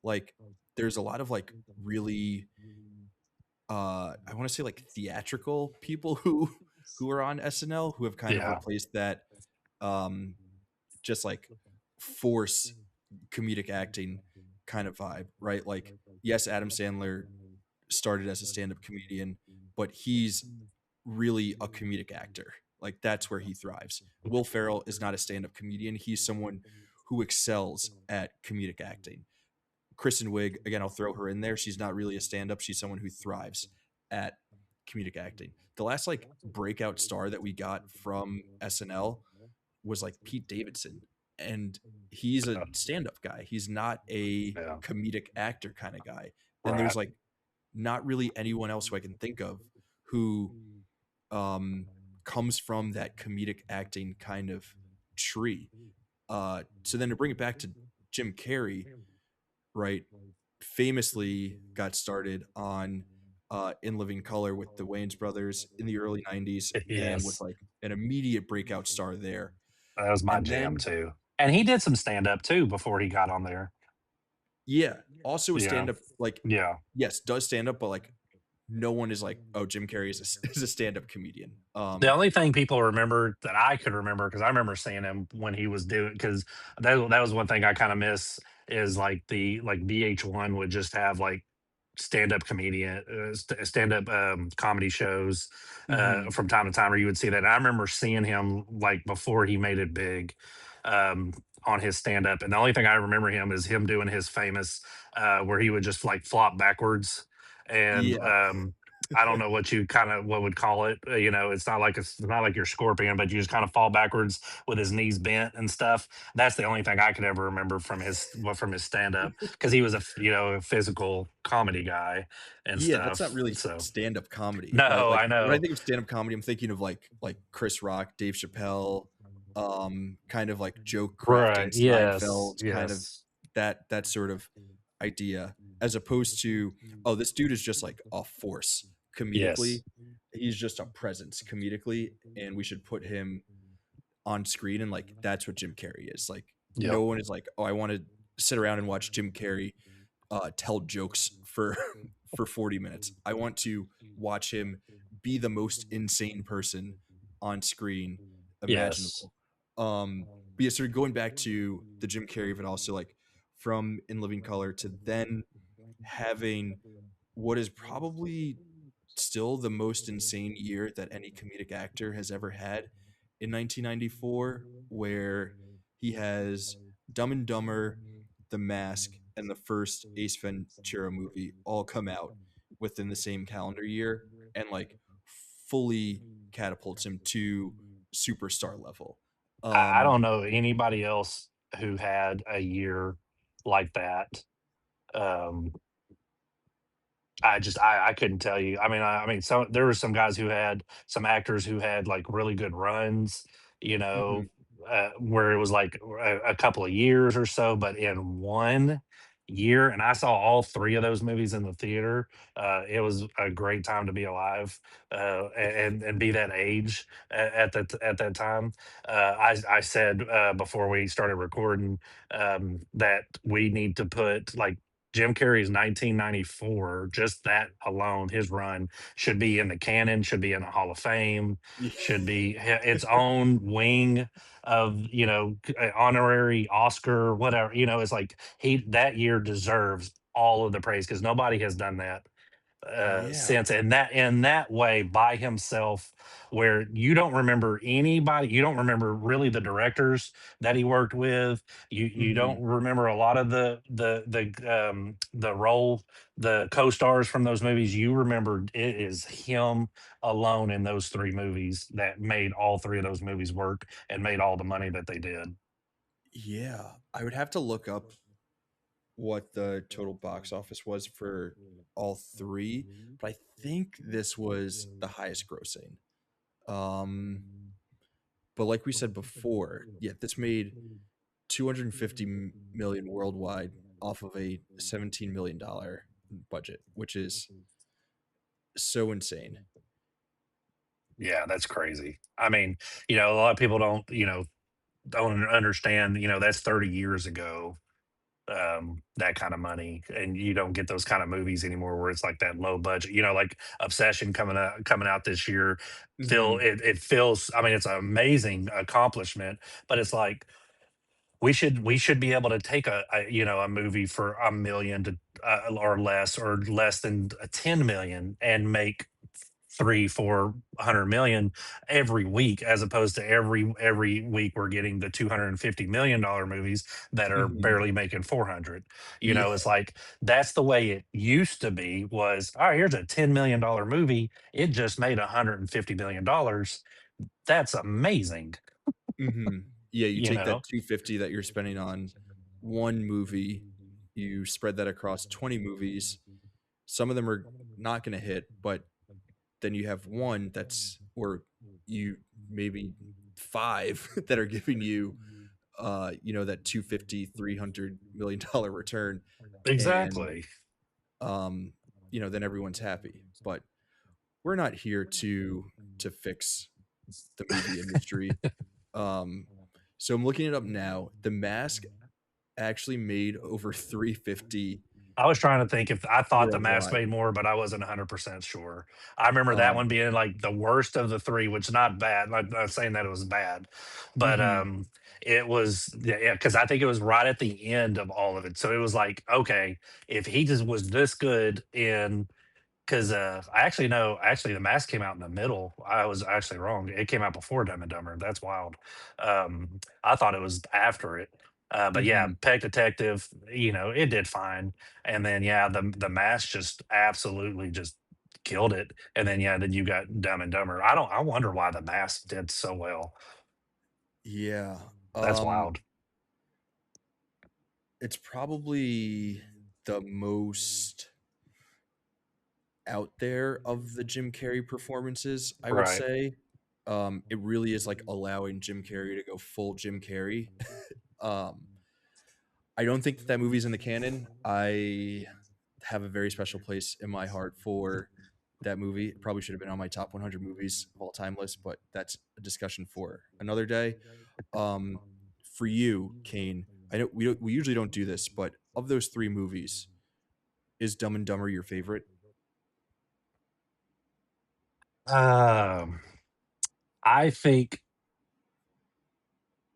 Like there's a lot of like really I want to say like theatrical people who are on SNL who have kind of Yeah. replaced that um just like force comedic acting kind of vibe, right? Like yes, Adam Sandler started as a stand-up comedian, but he's really a comedic actor. Like that's where he thrives. Will Ferrell is not a stand-up comedian. He's someone who excels at comedic acting. Kristen Wiig, again, I'll throw her in there. She's not really a stand-up. She's someone who thrives at comedic acting. The last like breakout star that we got from SNL was like Pete Davidson, and he's a Uh, stand-up guy. He's not a yeah, comedic actor kind of guy. And there's right. like not really anyone else who I can think of who um comes from that comedic acting kind of tree. So then to bring it back to Jim Carrey, right? Famously got started on In Living Color with the Wayans brothers in the early 90s and was Yes, like an immediate breakout star there. that was my And jam then too. And he did some stand up too before he got on there. yeah, also a Yeah, stand up like yeah. yes, does stand up, but like no one is like, oh, Jim Carrey is is a stand up comedian. The only thing people remember that I could remember, because I remember seeing him when he was doing, because that was one thing I kind of miss, is like the like VH1 would just have like stand up comedy shows Mhm. from time to time, where you would see that. And I remember seeing him like before he made it big, um, on his stand up, and the only thing I remember him is him doing his famous where he would just like flop backwards, and Yeah. I don't know what you kind of what would call it. It's not like you're scorpion, but you just kind of fall backwards with his knees bent and stuff. That's the only thing I could ever remember from his stand up, because he was a physical comedy guy and Yeah, that's not stuff. really So stand-up comedy, right? no, Like, I when I know. think of stand-up comedy, I'm thinking of, like, Chris Rock, Dave Chappelle, kind of like joke crafting, Right. Yes. Seinfeld, kind of Yes. that sort of idea, as opposed to, "Oh, this dude is just, like, a force comedically. Yes. He's just a presence comedically, and we should put him on screen," and, like, that's what Jim Carrey is, like, Yep. no one is like, "Oh, I wanna sit around and watch Jim Carrey tell jokes for for 40 minutes. I want to watch him be the most insane person on screen Yes. imaginable. But yeah, so going back to the Jim Carrey, but also like from In Living Color to then having what is probably still the most insane year that any comedic actor has ever had in 1994, where he has Dumb and Dumber, The Mask, and the first Ace Ventura movie all come out within the same calendar year and like fully catapults him to superstar level. I Um, don't know anybody else who had a year like that. Um, I couldn't tell you. I mean, so there were some guys who had some actors who had like really good runs, you know, mhm. where it was like a couple of years or so, but in 1 year, and I saw all three of those movies in the theater. It was a great time to be alive, and be that age at that time. I said before we started recording, that we need to put like Jim Carrey's 1994, just that alone, his run should be in the canon, should be in the Hall of Fame, should be its own wing of, honorary Oscar, whatever. It's like he that year deserves all of the praise, because nobody has done that Yeah. since, and that in that way by himself, where you don't remember really the directors that he worked with, you don't Mhm. remember a lot of the role, the co-stars from those movies. You remember it is him alone in those three movies that made all three of those movies work and made all the money that they did. Yeah. I would have to look up what the total box office was for all three, but I think this was the highest grossing. Um, but like we said before, yeah, this made 250 million worldwide off of a $17 million budget, which is so insane. Yeah, that's crazy. I mean, a lot of people don't understand, that's 30 years ago, that kind of money, and you don't get those kind of movies anymore where it's like that low budget, like Obsession coming out this year. Mhm. It feels, I mean, it's an amazing accomplishment, but it's like we should be able to take a movie for a million to or less than 10 million and make three, 400 million every week, as opposed to every week we're getting the $250 million movies that are Mhm. barely making 400. Yeah. It's like that's the way it used to be. Was all right. Here's a $10 million movie. It just made $150 million. That's amazing. Mhm. Yeah, you You take that know 250 that you're spending on one movie, you spread that across 20 movies. Some of them are not gonna hit, but then you have one that's or you maybe 5 that are giving you, that 250, $300 million return, and, exactly. um, then everyone's happy. But we're not here to fix the movie industry. Um, so I'm looking it up now. The Mask actually made over 350 I was trying to think if I thought The Mask worldwide. made more, but I wasn't 100% sure. I remember that Um, one being like the worst of the three, which not bad. I'm not saying that it was bad, but mhm, it was yeah, because I think it was right at the end of all of it. So it was like, okay, if he just was this good in 'cause, I actually know actually, The Mask came out in the middle. I was actually wrong. It came out before Dumb and Dumber. That's wild. I thought it was after it. But yeah, mhm. Pet Detective, it did fine. And then, yeah, The Mask just absolutely just killed it. And then, yeah, then you got Dumb and Dumber. I wonder why The Mask did so well. Yeah. That's wild. It's probably the most out there of the Jim Carrey performances, I would Right. say. It really is like allowing Jim Carrey to go full Jim Carrey. Um, I don't think that that movie's in the canon. I have a very special place in my heart for that movie. It probably should have been on my top 100 movies of all time list, but that's a discussion for another day. Um, for you, Kane, I know we usually don't do this, but of those three movies, is Dumb and Dumber your favorite? Um, I think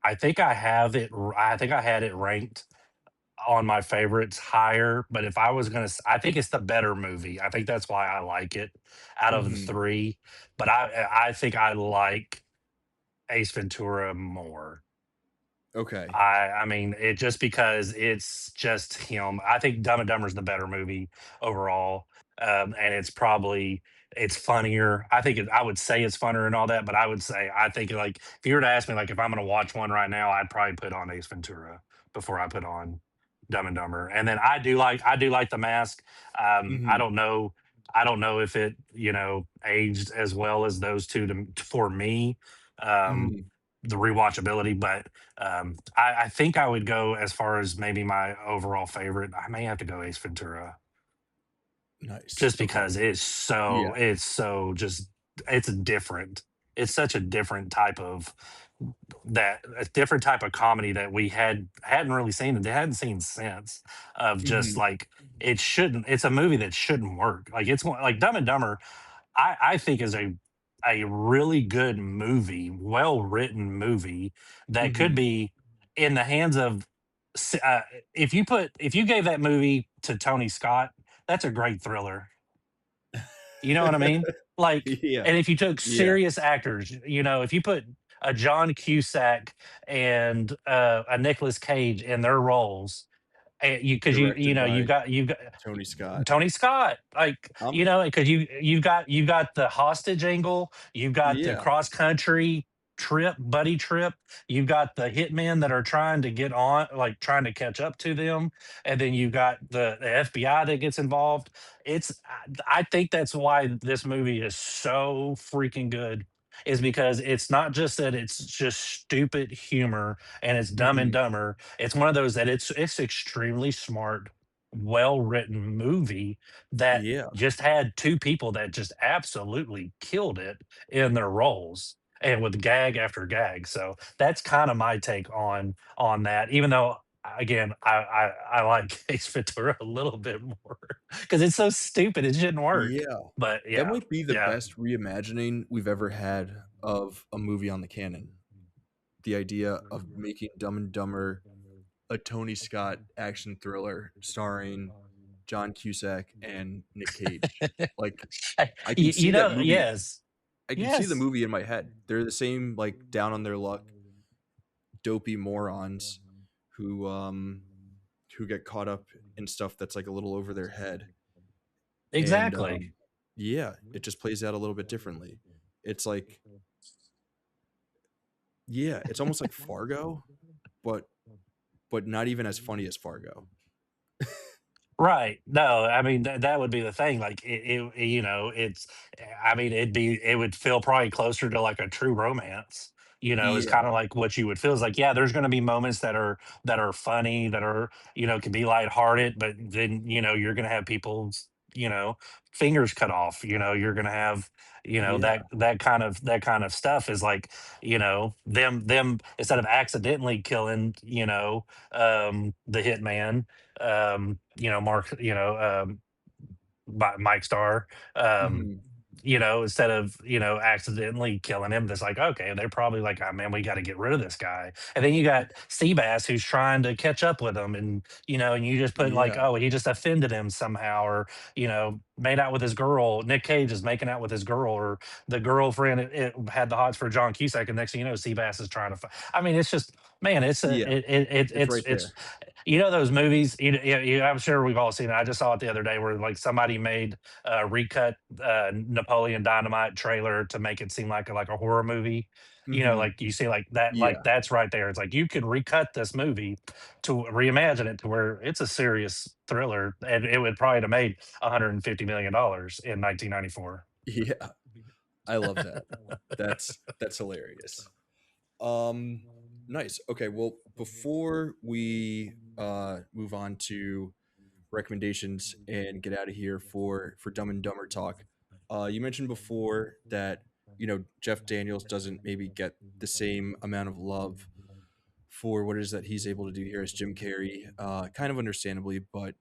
I think I had it ranked on my favorites higher, but if I was gonna I think it's the better movie. I think that's why I like it out of the Mhm. 3, but I think I like Ace Ventura more. Okay. I mean, it just because it's just him. I think Dumb and Dumber is the better movie overall, and it's funnier. I would say it's funnier and all that, but I think like if you were to ask me like if I'm gonna watch one right now, I'd probably put on Ace Ventura before I put on Dumb and Dumber. And then I do like The Mask. I Mhm. don't know. I don't know if it aged as well as those two for me. Um, Mhm. the rewatchability, but I think I would go as far as maybe my overall favorite. I may have to go Ace Ventura Nice. just Okay. because Yeah. it's so just it's different. It's such a different type of a different type of comedy that we hadn't really seen and hadn't seen since of just Mhm. like it shouldn't. It's a movie that shouldn't work. Like it's like Dumb and Dumber I think is a really good movie, well written movie that could Mhm. be in the hands of. If you gave that movie to Tony Scott, that's a great thriller. You know what I mean? Like, Yeah. and if you took Yeah. serious actors, if you put a John Cusack and a Nicolas Cage in their roles, and because Directed by you've got Tony Scott. Tony Scott, like Um, because you've got the hostage angle, you've got the yeah. cross country buddy trip, you've got the hitmen that are trying to get on, like trying to catch up to them, and then you've got the FBI that gets involved. I think that's why this movie is so freaking good. Is because it's not just that it's just stupid humor and it's dumb and Mhm. dumber. It's one of those that it's extremely smart, well written movie that Yeah. just had two people that just absolutely killed it in their roles and with gag after gag. So that's kind of my take on that. Even though again, I like Ace Ventura a little bit more because it's so stupid it shouldn't work. Yeah. But That yeah, might be the yeah, best reimagining we've ever had of a movie on the canon. The idea of making Dumb and Dumber a Tony Scott action thriller starring John Cusack and Nick Cage. Like I can You see that know, movie. yes, I can see the yes, movie in my head. They're the same like down on their luck, dopey morons who get caught up in stuff that's like a little over their head. And exactly. yeah, it just plays out a little bit differently. It's like yeah, it's almost like Fargo, but not even as funny as Fargo. Right. No, I mean that would be the thing. Like you know, it's. I mean, it would feel probably closer to like a true romance. You know, is kind Yeah, of like what you would feel is like, yeah, there's going to be moments that are funny, that are can be lighthearted, but then you're going to have people's fingers cut off. You're going to have yeah, that kind of stuff is like them instead of accidentally killing the hitman Mark, Mike Starr, um, mhm, instead of, accidentally killing him, that's like, okay, they're probably like, oh man, we got to get rid of this guy. And then you got Seabass who's trying to catch up with him, and you just put like, yeah, oh, he just offended him somehow, or, made out with his girl. Nick Cage is making out with his girl, or the girlfriend it had the hots for John Cusack, and next thing you know, Seabass is trying to. I mean, it's just, man, yeah. It's right it's there. those movies. I'm sure we've all seen it. I just saw it the other day where like somebody made recut Napoleon Dynamite trailer to make it seem like a horror movie. Mhm. Like you see like that, like Yeah, that's right there. It's like you could recut this movie to reimagine it to where it's a serious thriller, and it would probably have made $150 million in 1994. yeah. I love that. That's hilarious. Um, nice. Okay, well, before we move on to recommendations and get out of here for Dumb and Dumber talk, you mentioned before that Jeff Daniels doesn't maybe get the same amount of love for what it is that he's able to do here as Jim Carrey, kind of understandably, but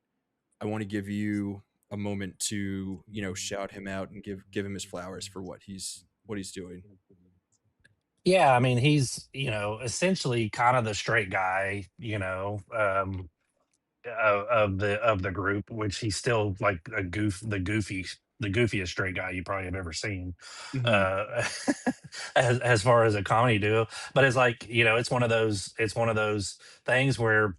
I want to give you a moment to shout him out and give him his flowers for what he's doing. Yeah, I mean, he's essentially kind of the straight guy, of the group, which he's still like the goofiest straight guy you probably have ever seen, Hmm. uh, as far as a comedy duo. But it's like it's one of those things where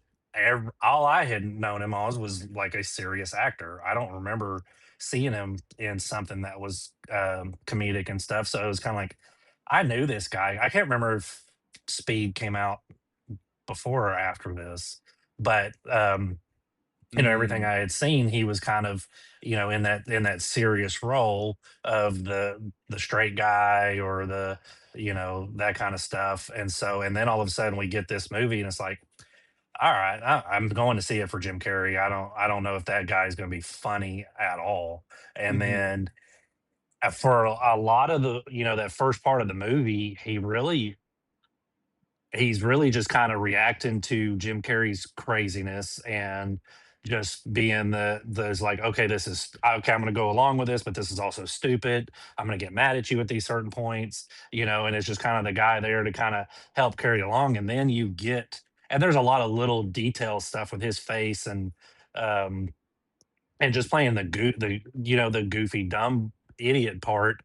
all I had known him as was like a serious actor. I don't remember seeing him in something that was comedic and stuff. So it was kind of like I knew this guy. I can't remember if Speed came out before or after this, but everything Mm, I had seen, he was kind of, in that serious role of the straight guy, or that kind of stuff. And so, and then all of a sudden we get this movie, and it's like, all right, I'm going to see it for Jim Carrey. I don't know if that guy's going to be funny at all. And mhm, then for a lot of the, that first part of the movie, he's really just kind of reacting to Jim Carrey's craziness, and just being the like, okay, this is okay, I'm gonna go along with this, but this is also stupid. I'm gonna get mad at you at these certain points, and it's just kind of the guy there to kind of help carry along. And then and there's a lot of little detail stuff with his face, um and just playing the goofy dumb idiot part.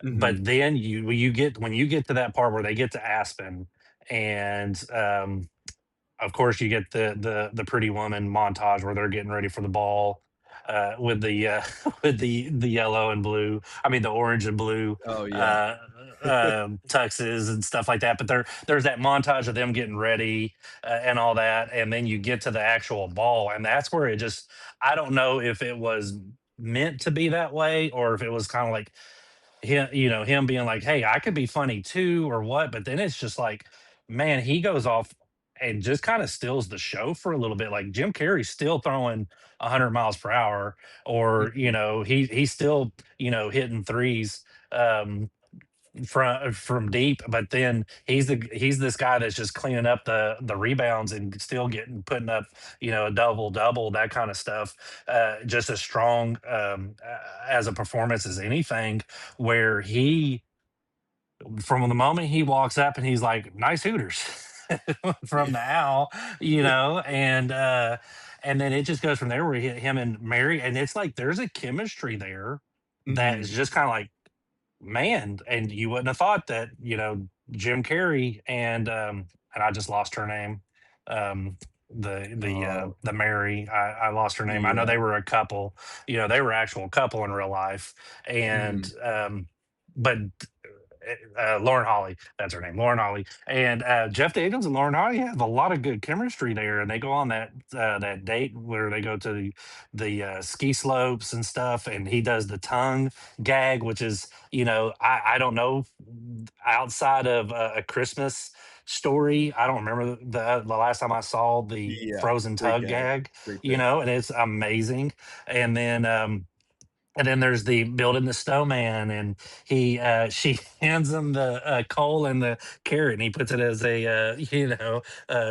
mhm. But then when you get to that part where they get to Aspen, and of course you get the pretty woman montage where they're getting ready for the ball, with the with the yellow and blue, I mean the orange and blue, Oh, yeah. uh tuxes and stuff like that. But there's that montage of them getting ready, and all that, and then you get to the actual ball, and that's where it just, I don't know if it was meant to be that way, or if it was kind of like him being like, "Hey, I could be funny too," or what. But then it's just like, man, he goes off and just kind of steals the show for a little bit. Like Jim Carrey's still throwing 100 miles per hour, or Mhm. he's still hitting threes, from deep. But then he's this guy that's just cleaning up the rebounds, and still getting putting up a double, that kind of stuff. Just as strong, as a performance as anything, where he, from the moment he walks up and he's like, nice hooters, from the owl, and and then it just goes from there where him and Mary, and it's like there's a chemistry there that is Mhm. just kind of like, man, and you wouldn't have thought that, Jim Carrey and I just lost her name. Um, Uh, the Mary, I lost her name. I know yeah. they were a couple, they were actual couple in real life, and Mhm. but Lauren Holly, that's her name, Lauren Holly, and Jeff Daniels and Lauren Holly have a lot of good chemistry there, and they go on that date where they go to the ski slopes and stuff, and he does the tongue gag, which is, I don't know, outside of a Christmas story, I don't remember the last time I saw the Yeah. frozen Great tug gag. gag, Great bit. and it's amazing, and then. And then there's the building the snowman, and she hands him the coal and the carrot, and he puts it as a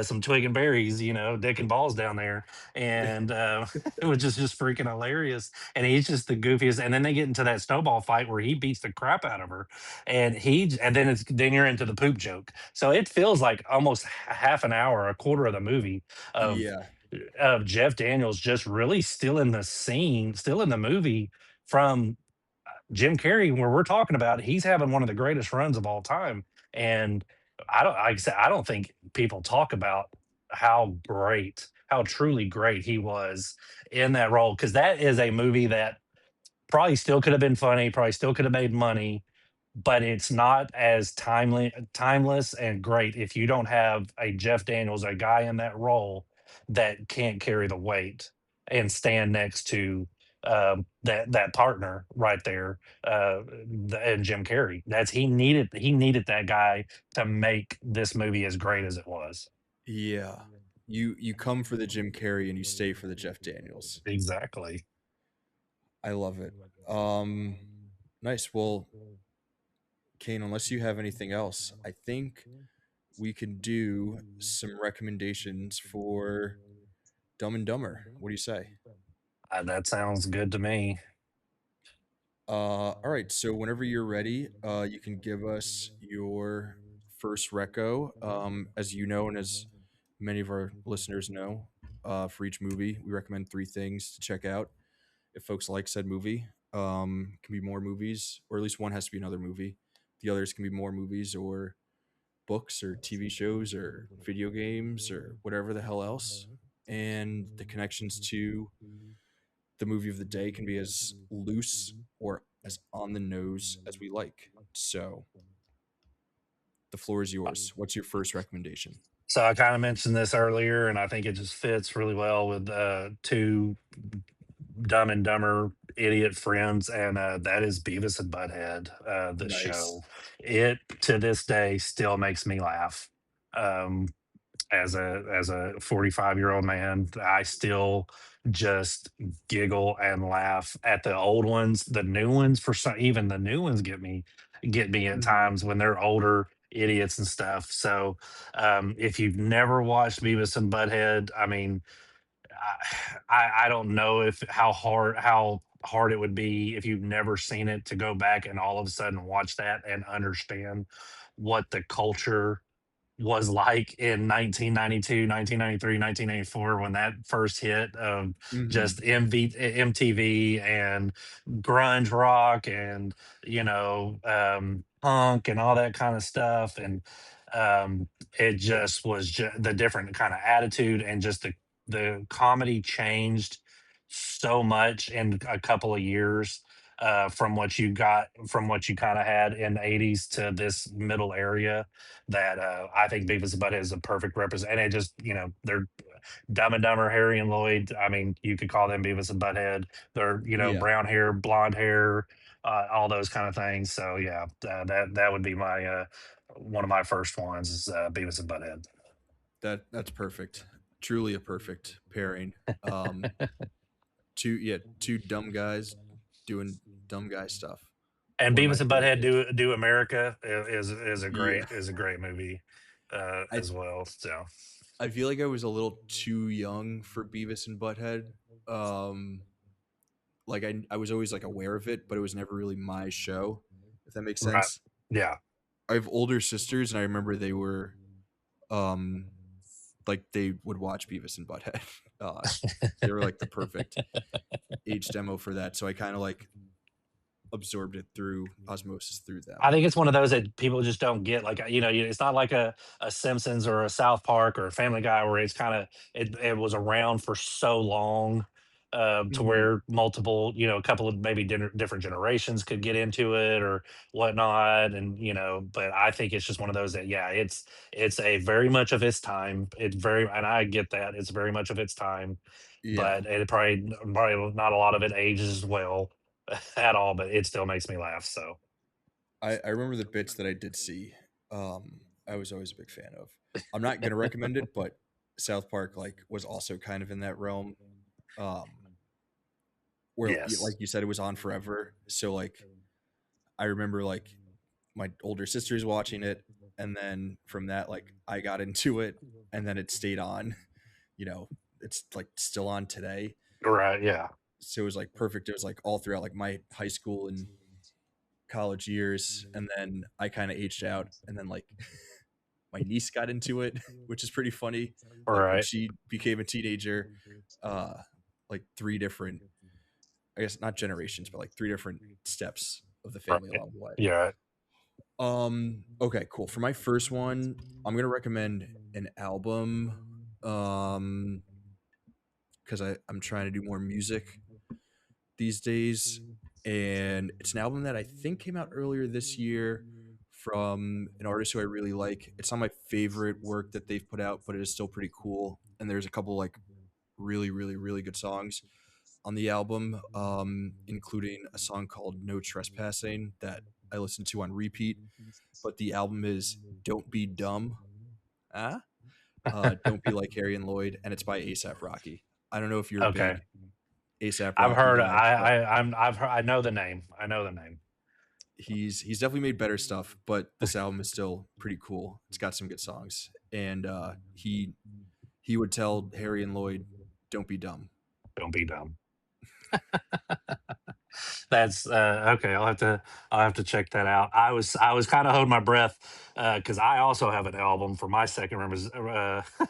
some twig and berries, dick and balls down there, and it was just freaking hilarious. And he's just the goofiest. And then they get into that snowball fight where he beats the crap out of her, and then you're into the poop joke. So it feels like almost half an hour, a quarter of the movie of Yeah. Jeff Daniels just really still in the scene, still in the movie from Jim Carrey, where we're talking about, he's having one of the greatest runs of all time. And I don't, like I said, I don't think people talk about how truly great he was in that role. Cause that is a movie that probably still could have been funny, probably still could have made money, but it's not as timeless and great if you don't have a Jeff Daniels, a guy in that role that can't carry the weight and stand next to that partner right there, and Jim Carrey. He needed that guy to make this movie as great as it was. Yeah. You come for the Jim Carrey and you stay for the Jeff Daniels. Exactly. I love it. Nice. Well, Kane, unless you have anything else, I think we can do some recommendations for Dumb and Dumber. What do you say? That sounds good to me. All right. So whenever you're ready, you can give us your first reco. As you know, and as many of our listeners know, for each movie, we recommend three things to check out. If folks like said movie, it can be more movies, or at least one has to be another movie. The others can be more movies or books or TV shows or video games or whatever the hell else. And the connections to the movie of the day can be as loose or as on the nose as we like. So the floor is yours. What's your first recommendation? So I kind of mentioned this earlier, and I think it just fits really well with two Dumb and Dumber idiot friends, and that is Beavis and Butthead. The Nice. show, it to this day still makes me laugh. Um, as a 45-year-old man, I still just giggle and laugh at the old ones. The new ones, for some, even the new ones get me at Mhm. times when they're older idiots and stuff. So if you've never watched Beavis and Butthead, I mean, I don't know if how hard it would be if you've never seen it to go back and all of a sudden watch that and understand what the culture was like in 1992, 1993, 1994 when that first hit of just Mhm. MTV and grunge rock and punk and all that kind of stuff, and it just was the different kind of attitude, and just the comedy changed so much in a couple of years, from what you kind of had in the 80s to this middle area, that I think Beavis and Butthead is a perfect represent. And it just, they're Dumb and Dumber, Harry and Lloyd. I mean, you could call them Beavis and Butthead. They're, Yeah, brown hair, blonde hair, all those kind of things. So yeah, that would be my one of my first ones is Beavis and Butthead. that's perfect. Truly a perfect pairing. Um, two dumb guys doing dumb guy stuff. And One of my Beavis and favorite Butthead bits. do America is a Yeah, great movie I as well. So I feel like I was a little too young for Beavis and Butthead. Um, like I was always like aware of it, but it was never really my show. If that makes right, sense. yeah. I have older sisters, and I remember they were um like they would watch Beavis and Butthead. They were like the perfect age demo for that. So I kind of like absorbed it through osmosis through I them. think it's one of those that people just don't get. Like, it's not like a Simpsons or a South Park or a Family Guy where it's kind of it was around for so long, to Mhm. where multiple, a couple of maybe different generations could get into it or whatnot, and But I think it's just one of those that, yeah, it's a very much of its time. It's very, and I get that it's very much of its time, Yeah. but it probably not a lot of it ages well at all. But it still makes me laugh. So I remember the bits that I did see. I was always a big fan of. I'm not gonna recommend it, but South Park like was also kind of in that realm. Um, where like yes. you said, it was on forever. So like I remember like my older sisters watching it, and then from that like I got into it, and then it stayed on. You know, it's like still on today. Right, yeah. So it was like perfect. It was like all throughout like my high school and college years, and then I kind of aged out, and then like my niece got into it, which is pretty funny. Like when Right. she became a teenager, uh, like three different, I guess not generations, but like three different steps of the family Right. along the way. Yeah. Okay, cool. For my first one, I'm gonna recommend an album, um, because I'm trying to do more music these days, and it's an album that I think came out earlier this year from an artist who I really like. It's not my favorite work that they've put out, but it is still pretty cool. And there's a couple like really, really, really good songs on the album, including a song called "No Trespassing" that I listen to on repeat. But the album is "Don't Be Dumb," ah, "Don't Be Like Harry and Lloyd," and it's by ASAP Rocky. I don't know if you're a Okay. big ASAP I've Rocky heard guy, but I've heard, I know the name. I know the name. he's definitely made better stuff, but this album is still pretty cool. It's got some good songs, and he would tell Harry and Lloyd, "Don't be dumb." Don't be dumb. That's okay. I'll have to check that out. I was kind of holding my breath because I also have an album for my second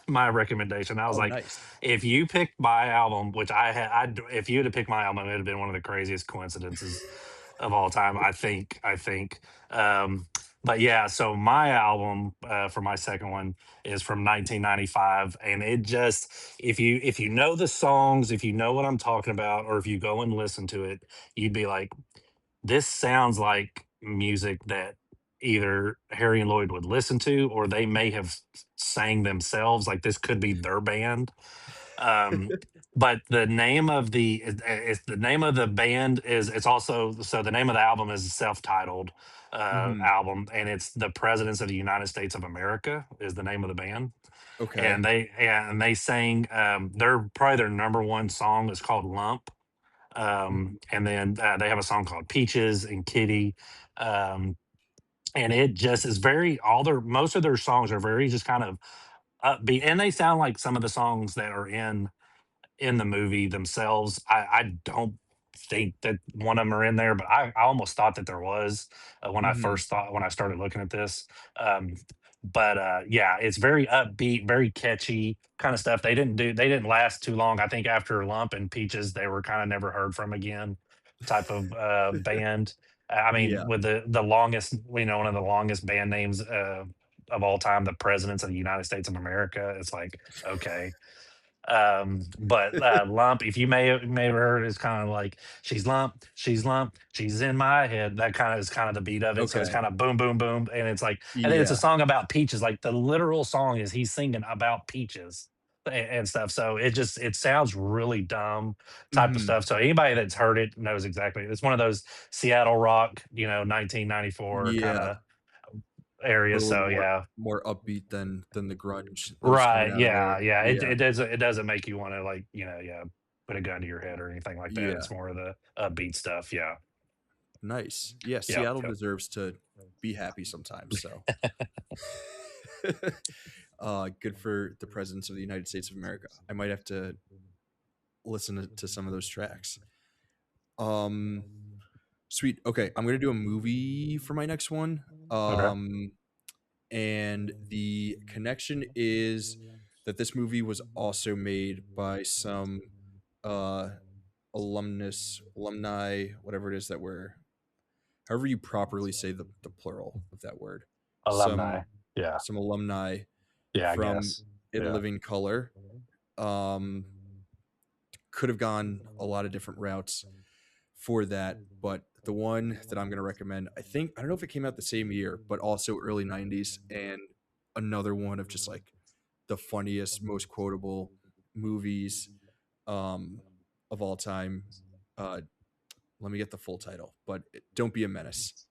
my recommendation. I was Oh, like, nice. if you picked my album, which if you had to pick my album, it would have been one of the craziest coincidences of all time. I think. But yeah, so my album for my second one is from 1995, and it just, if you know the songs, if you know what I'm talking about, or if you go and listen to it, you'd be like, this sounds like music that either Harry and Lloyd would listen to, or they may have sang themselves. Like, this could be their band. Um, but the name of the band is, it's also, so the name of the album is a self-titled Hmm. album, and it's The Presidents of the United States of America is the name of the band. Okay. And they sang, their probably their number one song is called Lump. Mhm. And then they have a song called Peaches and Kitty. Um, and it just is very, all their most of their songs are very just kind of upbeat, and they sound like some of the songs that are in the movie themselves. I don't think that one of them are in there, but I almost thought that there was Mhm. when I started looking at this. Um, but yeah, it's very upbeat, very catchy kind of stuff. They didn't last too long. I think after Lump and Peaches, they were kind of never heard from again, type of band. I mean, Yeah. with the longest, one of the longest band names of all time, the Presidents of the United States of America. It's like, okay. But Lump, if you may have heard, is kind of like, she's lump, she's in my head. That kind of is kind of the beat of it. So it's Okay. kind of boom, boom, boom, and it's like, and then it's a Yeah. song about peaches. Like, the literal song is he's singing about peaches and stuff. So it sounds really dumb type of Mhm. stuff. So anybody that's heard it knows exactly. It's one of those Seattle rock, 1994 kind Yeah. of area. But a little So more yeah. upbeat than the grunge that was coming Right, out of yeah, there. yeah, Yeah. it doesn't make you wanna, like, yeah, put a gun to your head or anything like that. Yeah. It's more of the upbeat stuff, yeah. Nice. Yeah, Yep, Seattle yep. deserves to be happy sometimes, so good for the presidents of the United States of America. I might have to listen to some of those tracks. Um, Sweet. Okay, I'm gonna do a movie for my next one. Okay. And the connection is that this movie was also made by some uh alumni, whatever it is that we're, however you properly say the plural of that word, Alumni. some Yeah. some alumni Yeah, I from guess. In Yeah. Living Color. Um, could have gone a lot of different routes for that, but the one that I'm going to recommend, I don't know if it came out the same year, but also early 90s, and another one of just like the funniest, most quotable movies um, of all time. Uh, Let me get the full title, but Don't Be a Menace.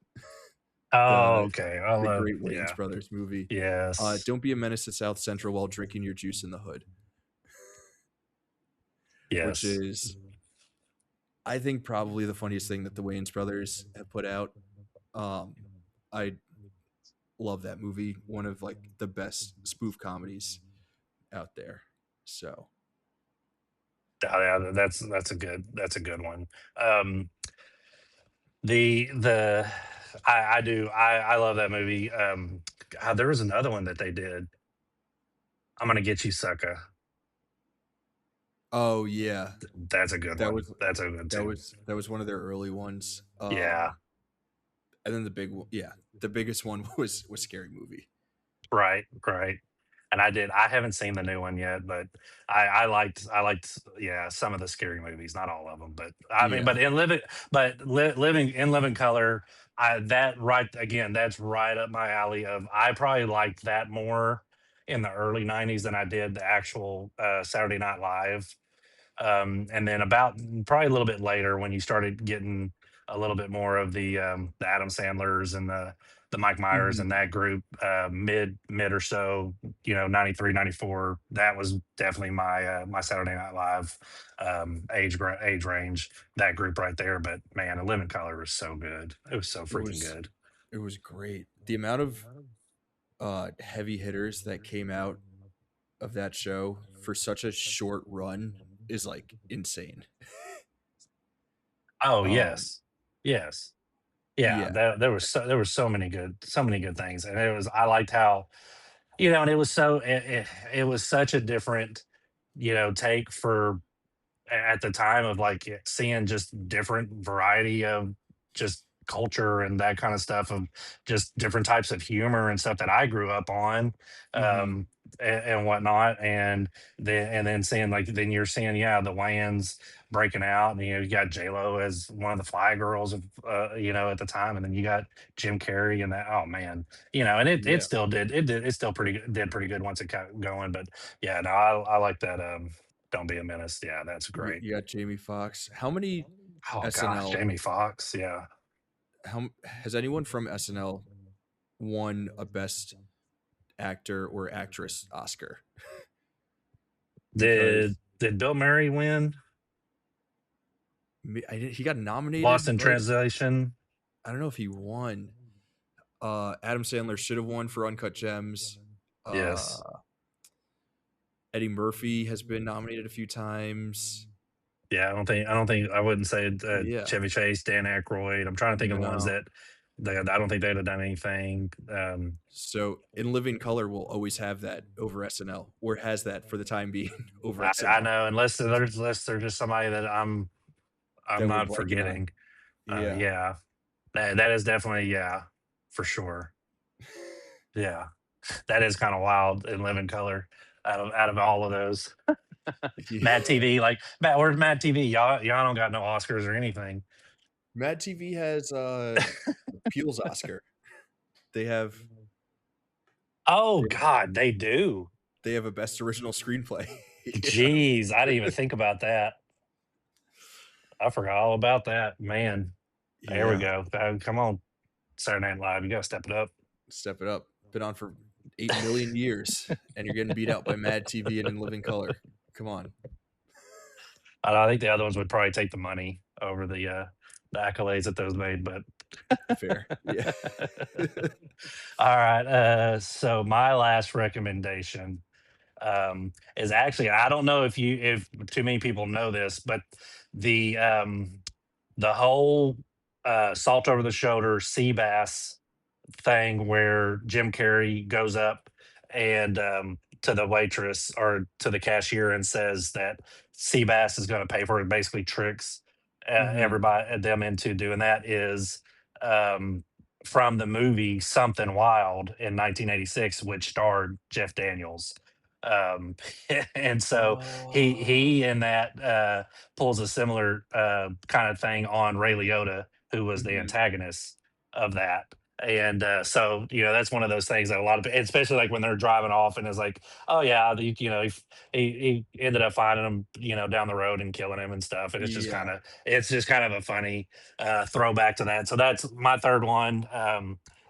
Oh, The okay. the great Wayans Yeah. Brothers movie. Yes. Don't be a menace to South Central while drinking your juice in the hood, which Yes. is, I think, probably the funniest thing that the Wayans Brothers have put out. Um, I love that movie. One of like the best spoof comedies out there. So Oh, yeah, that's a good one. Um, the I do I love that movie. God, there was another one that they did. I'm gonna get you, sucker. oh yeah, That's a good that one. was That's a good too. that was one of their early ones. Yeah. And then the big one, yeah, the biggest one was Scary Movie. Right, right. And I haven't seen the new one yet, but I liked, yeah, some of the scary movies, not all of them, but I mean, Yeah. living in Living Color, that right again, that's right up my alley of I probably liked that more in the early 90s than I did the actual Saturday Night Live. And then about probably a little bit later when you started getting a little bit more of the Adam Sandlers and the Mike Myers and Mhm. that group, mid or so, 93, 94. That was definitely my Saturday Night Live age range, that group right there. But man, A Living Color was so good. It was so It freaking was good. it was great. The amount of heavy hitters that came out of that show for such a short run is like insane. Oh Um, yes, yes. Yeah, yeah, there was so many good things, and it was I liked how, and it was it was such a different, take for at the time of like seeing just different variety of just culture and that kind of stuff of just different types of humor and stuff that I grew up on, hmm, um and whatnot. And then seeing like then you're seeing, yeah, the Wayans breaking out, and you got J Lo as one of the fly girls of at the time, and then you got Jim Carrey and that. Oh man, and it yeah. still it still did pretty good once it got going. But yeah, no, I like that. Don't Be a Menace. Yeah, that's great. You got Jamie Foxx. How many Oh gosh, SNL? Jamie Foxx. Yeah. How has anyone from SNL won a Best Actor or Actress Oscar? Because Did Bill Murray win? he got Lost nominated, in but Translation. I don't know if he won. Adam Sandler should have won for Uncut Gems. Yes. Uh, Eddie Murphy has been nominated a few times. Yeah, I don't think I wouldn't say Yeah, Chevy Chase, Dan Aykroyd. I'm trying to think of ones no. that I don't think they'd have done anything. So In Living Color will always have that over SNL, or has that for the time being over I SNL. know unless there's just somebody that I'm That we're not blanking on. forgetting. Yeah. Yeah, that is definitely, yeah, for sure. Yeah, that is kind of wild in Living Color. Out of all of those, Yeah. Mad TV, like Matt, where's Mad TV? Y'all don't got no Oscars or anything. Mad TV has Peele's Oscar. They have Oh they God, they do. they have a Best Original Screenplay. Yeah. Jeez, I didn't even think about that. I forgot all about that. Man, there we Yeah. go. Come on, Saturday Night Live, you gotta step it up. Step it up. Been on for 8 million years, and you're getting beat out by Mad TV and In Living Color. Come on. I think the other ones would probably take the money over the accolades that those made, but Fair. Yeah. all right. So my last recommendation is actually, I don't know if too many people know this, but the um, the whole salt over the shoulder sea bass thing where Jim Carrey goes up and to the waitress or to the cashier and says that Seabass is going to pay for it, basically tricks Mhm. everybody them into doing that, is um, from the movie Something Wild in 1986, which starred Jeff Daniels. Um, and so he Oh. in that pulls a similar kind of thing on Ray Liotta, who was the Mhm. antagonist of that. And so, that's one of those things that a lot of, especially like when they're driving off, and it's like, oh yeah, he ended up finding him, down the road and killing him and stuff. And Yeah. it's just kind of a funny throwback to that. So that's my third one.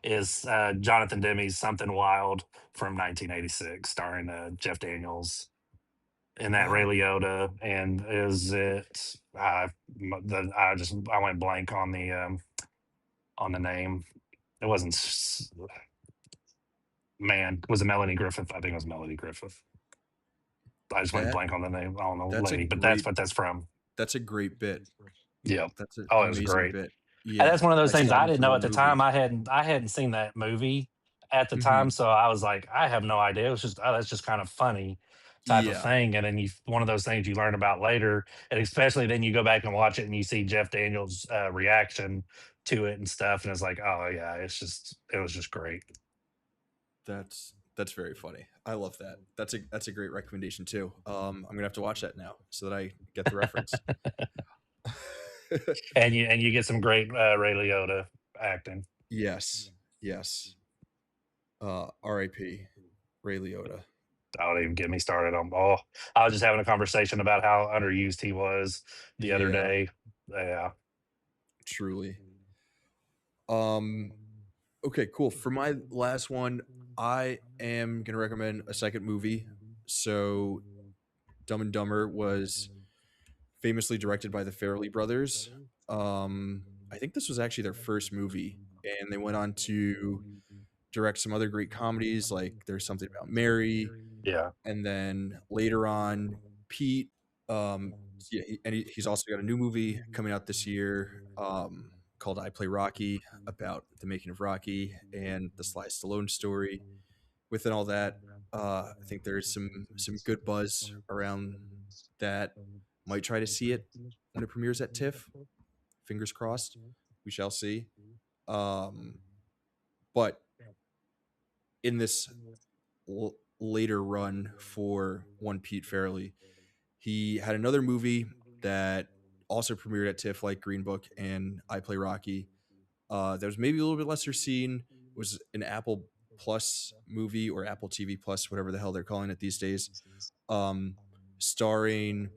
Is Jonathan Demme's Something Wild from 1986, starring Jeff Daniels and that Ray Wow. Liotta. And is it? I went blank on the name. It wasn't man. Was it Melanie Griffith? I think it was Melanie Griffith. I just went That blank on the name on the that's a lady, but that's great what that's from. that's a great bit. Yeah. That's an Oh, it was amazing great. bit. And Yeah. that's one of I those things saw I him didn't for know one at the time. movie. I hadn't seen that movie at the time, Mhm. so I was like, I have no idea. It was just, oh, that's just kind of funny type of Yeah. thing. And then one of those things you learn about later, and especially then you go back and watch it and you see Jeff Daniels' reaction to it and stuff, and it's like, oh yeah, it was just great. That's very funny. I love that. That's a great recommendation too. I'm gonna have to watch that now so that I get the reference. And you get some great Ray Liotta acting. Yes. Yes. R.I.P. Ray Liotta. Don't even get me started on. Oh, I was just having a conversation about how underused he was the other Yeah, day. Yeah. truly. Um, okay, cool. For my last one, I am gonna recommend a second movie. So, Dumb and Dumber was famously directed by the Farrelly brothers. I think this was actually their first movie, and they went on to direct some other great comedies like There's Something About Mary, Yeah. and then later on, Pete. Yeah, he's also got a new movie coming out this year called I Play Rocky, about the making of Rocky and the Sly Stallone story. Within all that, I think there's some good buzz around that. Might try to see it when it premieres at TIFF. Fingers crossed. We shall see. Um, but in this later run for one Pete Fairley, he had another movie that also premiered at TIFF, like Green Book and I Play Rocky. That was maybe a little bit lesser seen. It was an Apple Plus movie or Apple TV Plus, whatever the hell they're calling it these days, um, starring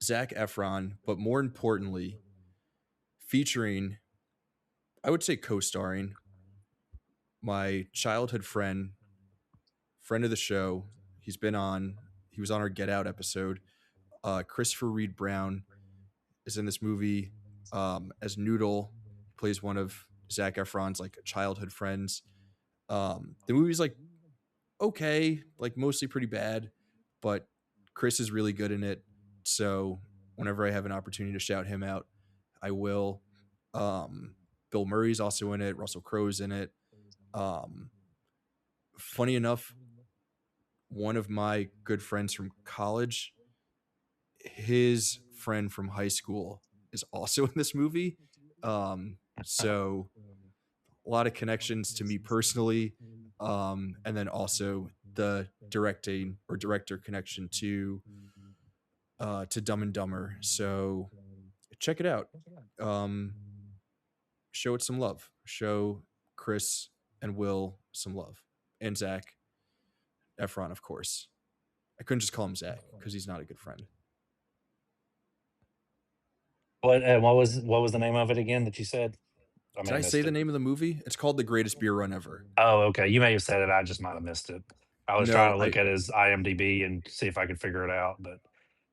Zach Efron, but more importantly, featuring, I would say co-starring, my childhood friend of the show. He was on our Get Out episode. Christopher Reed Brown is in this movie as Noodle. He plays one of Zach Efron's like childhood friends. The movie's like okay, like mostly pretty bad, but Chris is really good in it. So whenever I have an opportunity to shout him out, I will. Um, Bill Murray's also in it. Russell Crowe's in it. Um, Funny enough, one of my good friends from college, his friend from high school is also in this movie. So a lot of connections to me personally, and then also the directing or director connection to Dumb and Dumber. So check it out. Um, Show it some love. Show Chris and Will some love, and Zach Efron, of course. I couldn't just call him Zach because he's not a good friend. What was the name of it again that you said? I may Did I have say missed the it. name of the movie? It's called The Greatest Beer Run Ever. Oh, okay. You may have said it. I just might have missed it. I was trying No, to look I at his IMDb and see if I could figure it out, but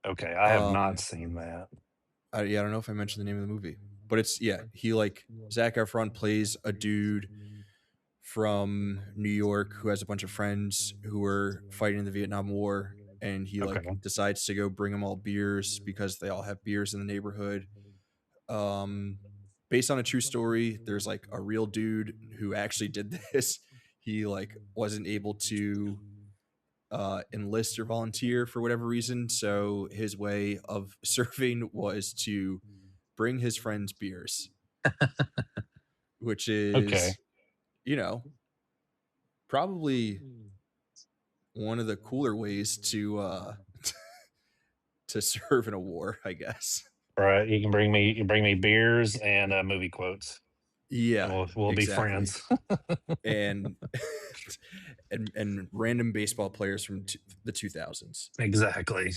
okay, I have not um seen that. yeah, I don't know if I mentioned the name of the movie, but it's yeah. He like Zach Efron plays a dude from New York who has a bunch of friends who were fighting in the Vietnam War, and he Okay. like decides to go bring them all beers because they all have beers in the neighborhood. Um, Based on a true story, there's like a real dude who actually did this. He like wasn't able to enlist or volunteer for whatever reason. So his way of serving was to bring his friends beers, which Okay. is, you know, probably one of the cooler ways to to serve in a war, I guess. Right. You bring me beers and movie quotes, and Yeah, we'll be exactly. friends. And and random baseball players from the 2000s. Exactly.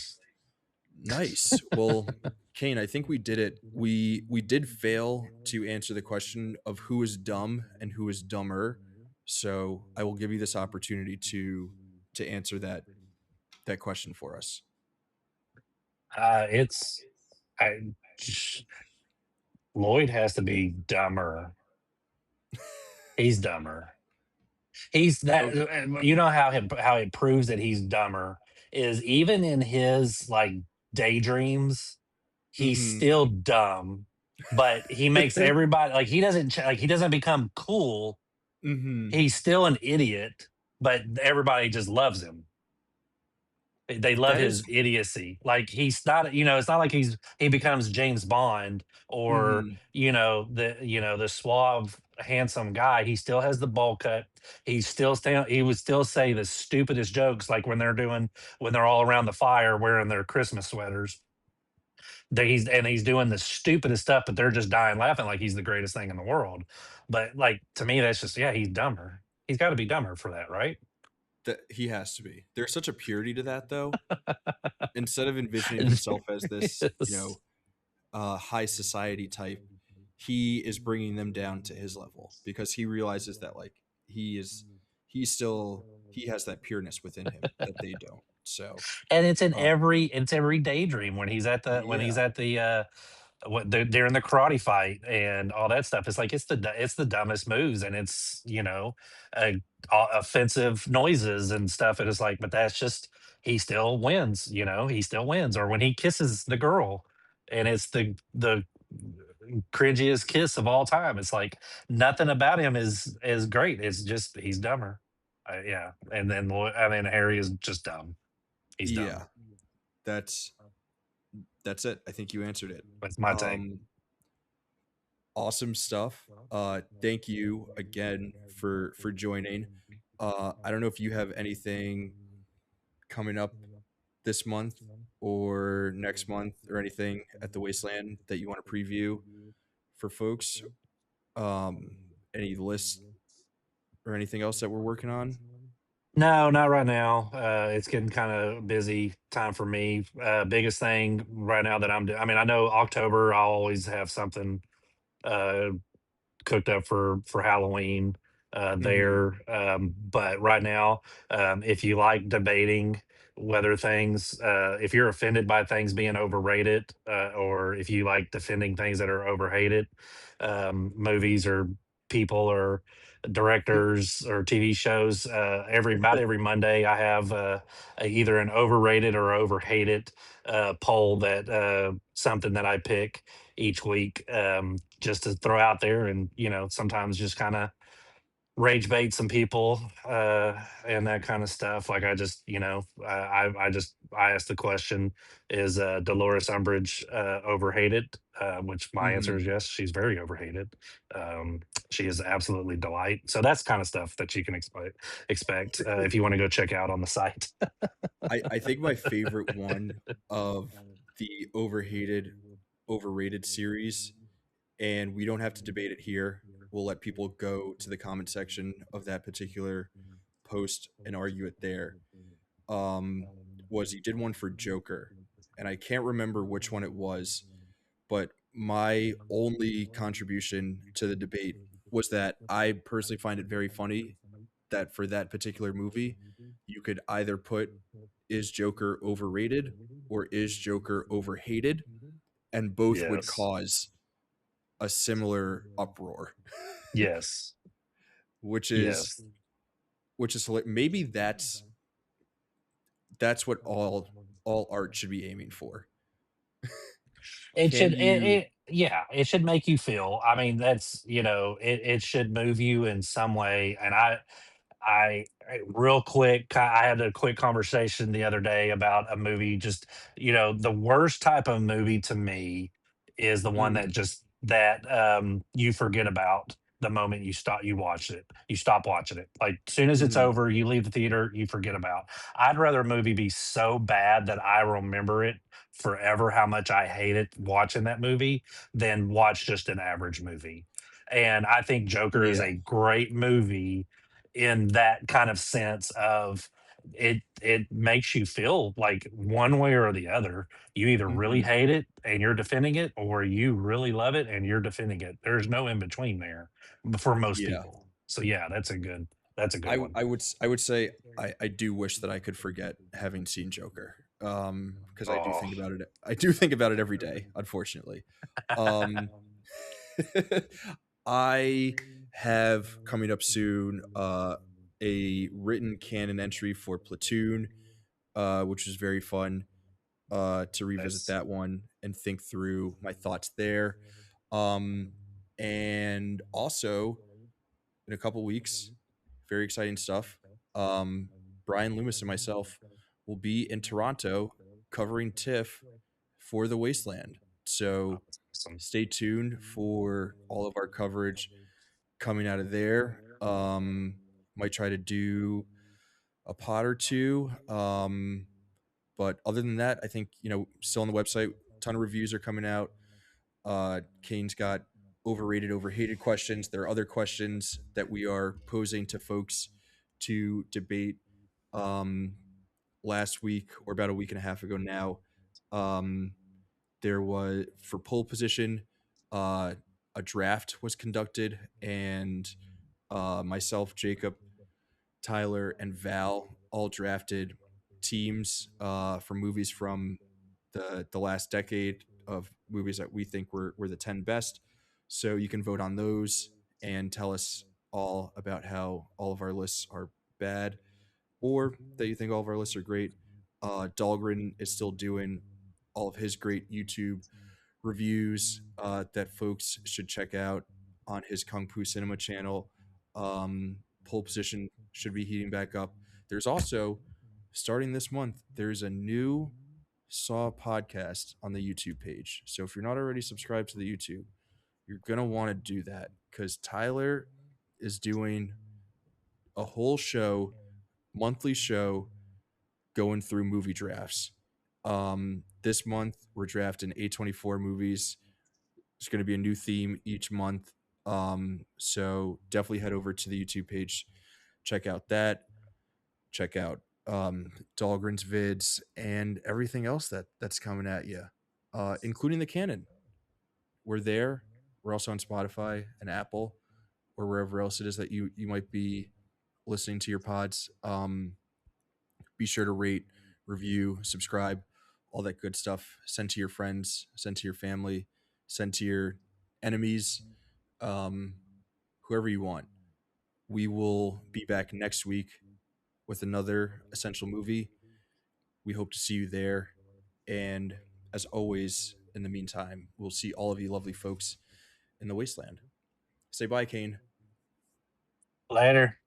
Nice. Well, Kane, I think we did it. We did fail to answer the question of who is dumb and who is dumber. So I will give you this opportunity to answer that question for us. It's I, Lloyd has to be dumber. He's dumber. He's that. Okay. You know how it proves that he's dumber is even in his like daydreams, he's Mm-hmm. still dumb, but he makes everybody like he doesn't become cool. Mm-hmm. He's still an idiot, but everybody just loves him. They love That his is idiocy. Like he's not, it's not like he becomes James Bond or mm-hmm. the suave, handsome guy. He still has the bowl cut. He would still say the stupidest jokes, like when they're all around the fire wearing their Christmas sweaters. He's doing the stupidest stuff, but they're just dying laughing like he's the greatest thing in the world. But like to me, that's just he's dumber. He's got to be dumber for that, right? That he has to be. There's such a purity to that though. Instead of envisioning himself as this, Yes. high society type, he is bringing them down to his level because he realizes that like he has that pureness within him that they don't. So, And um, it's every daydream when he's yeah, at the they're in the karate fight and all that stuff. It's like it's the dumbest moves, and it's uh, offensive noises and stuff. And it's like, but that's just he still wins. He still wins. Or when he kisses the girl, and it's the cringiest kiss of all time. It's like nothing about him is great. It's just he's dumber. Yeah, and then Harry is just dumb. He's dumb. yeah, that's that's it. I think you answered it. That's my take. Awesome stuff. Thank you again for joining. I don't know if you have anything coming up this month or next month or anything at the Wasteland that you want to preview for folks. Any lists or anything else that we're working on? No, not right now. It's getting kind of busy time for me. Biggest thing right now that I'm doing. I mean, I know October I'll always have something uh, cooked up for Halloween Hmm. there. But right now, if you like debating whether if you're offended by things being overrated, or if you like defending things that are overhated, movies or people or directors or TV shows, about every Monday I have either an overrated or overhated poll that something that I pick each week, just to throw out there and sometimes just kind of rage bait some people, and that kind of stuff. Like I just I asked the question, is Dolores Umbridge overhated, which my answer Hmm. is yes, she's very overhated. um, she is absolutely delight. So that's kind of stuff that you can expect if you want to go check out on the site. I think my favorite one of the overrated series, and we don't have to debate it here. We'll let people go to the comment section of that particular post and argue it there. Um, was he did one for Joker, and I can't remember which one it was, but my only contribution to the debate was that I personally find it very funny that for that particular movie, you could either put is Joker overrated or is Joker overhated, and both would Yes. cause a similar uproar, Yes. which is Yes. maybe that's what all art should be aiming for. It Can should you yeah, it should make you feel. I mean, that's, it should move you in some way. And Real quick, I had a quick conversation the other day about a movie. Just, the worst type of movie to me is the one that Mhm. just you forget about the moment you watch it. You stop watching it. Like, as soon as it's Mhm. over, you leave the theater, you forget about. I'd rather a movie be so bad that I remember it forever, how much I hate it watching that movie, than watch just an average movie. And I think Joker is Yeah. a great movie in that kind of sense of it makes you feel like one way or the other. You either really Mhm. hate it and you're defending it, or you really love it and you're defending it. There's no in between there for most Yeah. people. So yeah, that's a good one. I would say I do wish that I could forget having seen Joker, because Oh, I do think about it every day, unfortunately. Um, I have coming up soon, a written canon entry for Platoon, which is very fun, to revisit that's that one and think through my thoughts there. Um, and also in a couple weeks, very exciting stuff. Um, Brian Loomis and myself will be in Toronto covering TIFF for the Wasteland. So awesome. stay tuned for all of our coverage coming out of there. Might try to do a pod or two. But other than that, I think, still on the website, ton of reviews are coming out. Kane's got overrated, overhated questions. There are other questions that we are posing to folks to debate. Um, Last week, or about a week and a half ago now, um, there was, for pole position, uh, a draft was conducted, and myself, Jacob, Tyler, and Val all drafted teams for movies from the last decade of movies that we think were the 10 best. So you can vote on those and tell us all about how all of our lists are bad, or that you think all of our lists are great. Dahlgren is still doing all of his great YouTube reviews that folks should check out on his Kung Fu Cinema channel. Pole position should be heating back up. There's also, starting this month, there's a new Saw podcast on the YouTube page. So if you're not already subscribed to the YouTube, you're going to want to do that, because Tyler is doing a whole show, monthly show, going through movie drafts. This month, we're drafting A24 movies. There's going to be a new theme each month. So definitely head over to the YouTube page, check out that, check out Dahlgren's vids, and everything else that's coming at you, including the Canon. We're there. We're also on Spotify and Apple, or wherever else it is that you might be listening to your pods. Be sure to rate, review, subscribe, all that good stuff. Send to your friends, send to your family, send to your enemies, um, whoever you want. We will be back next week with another essential movie. We hope to see you there. And as always, in the meantime, we'll see all of you lovely folks in the wasteland. Say bye, Kane. Later.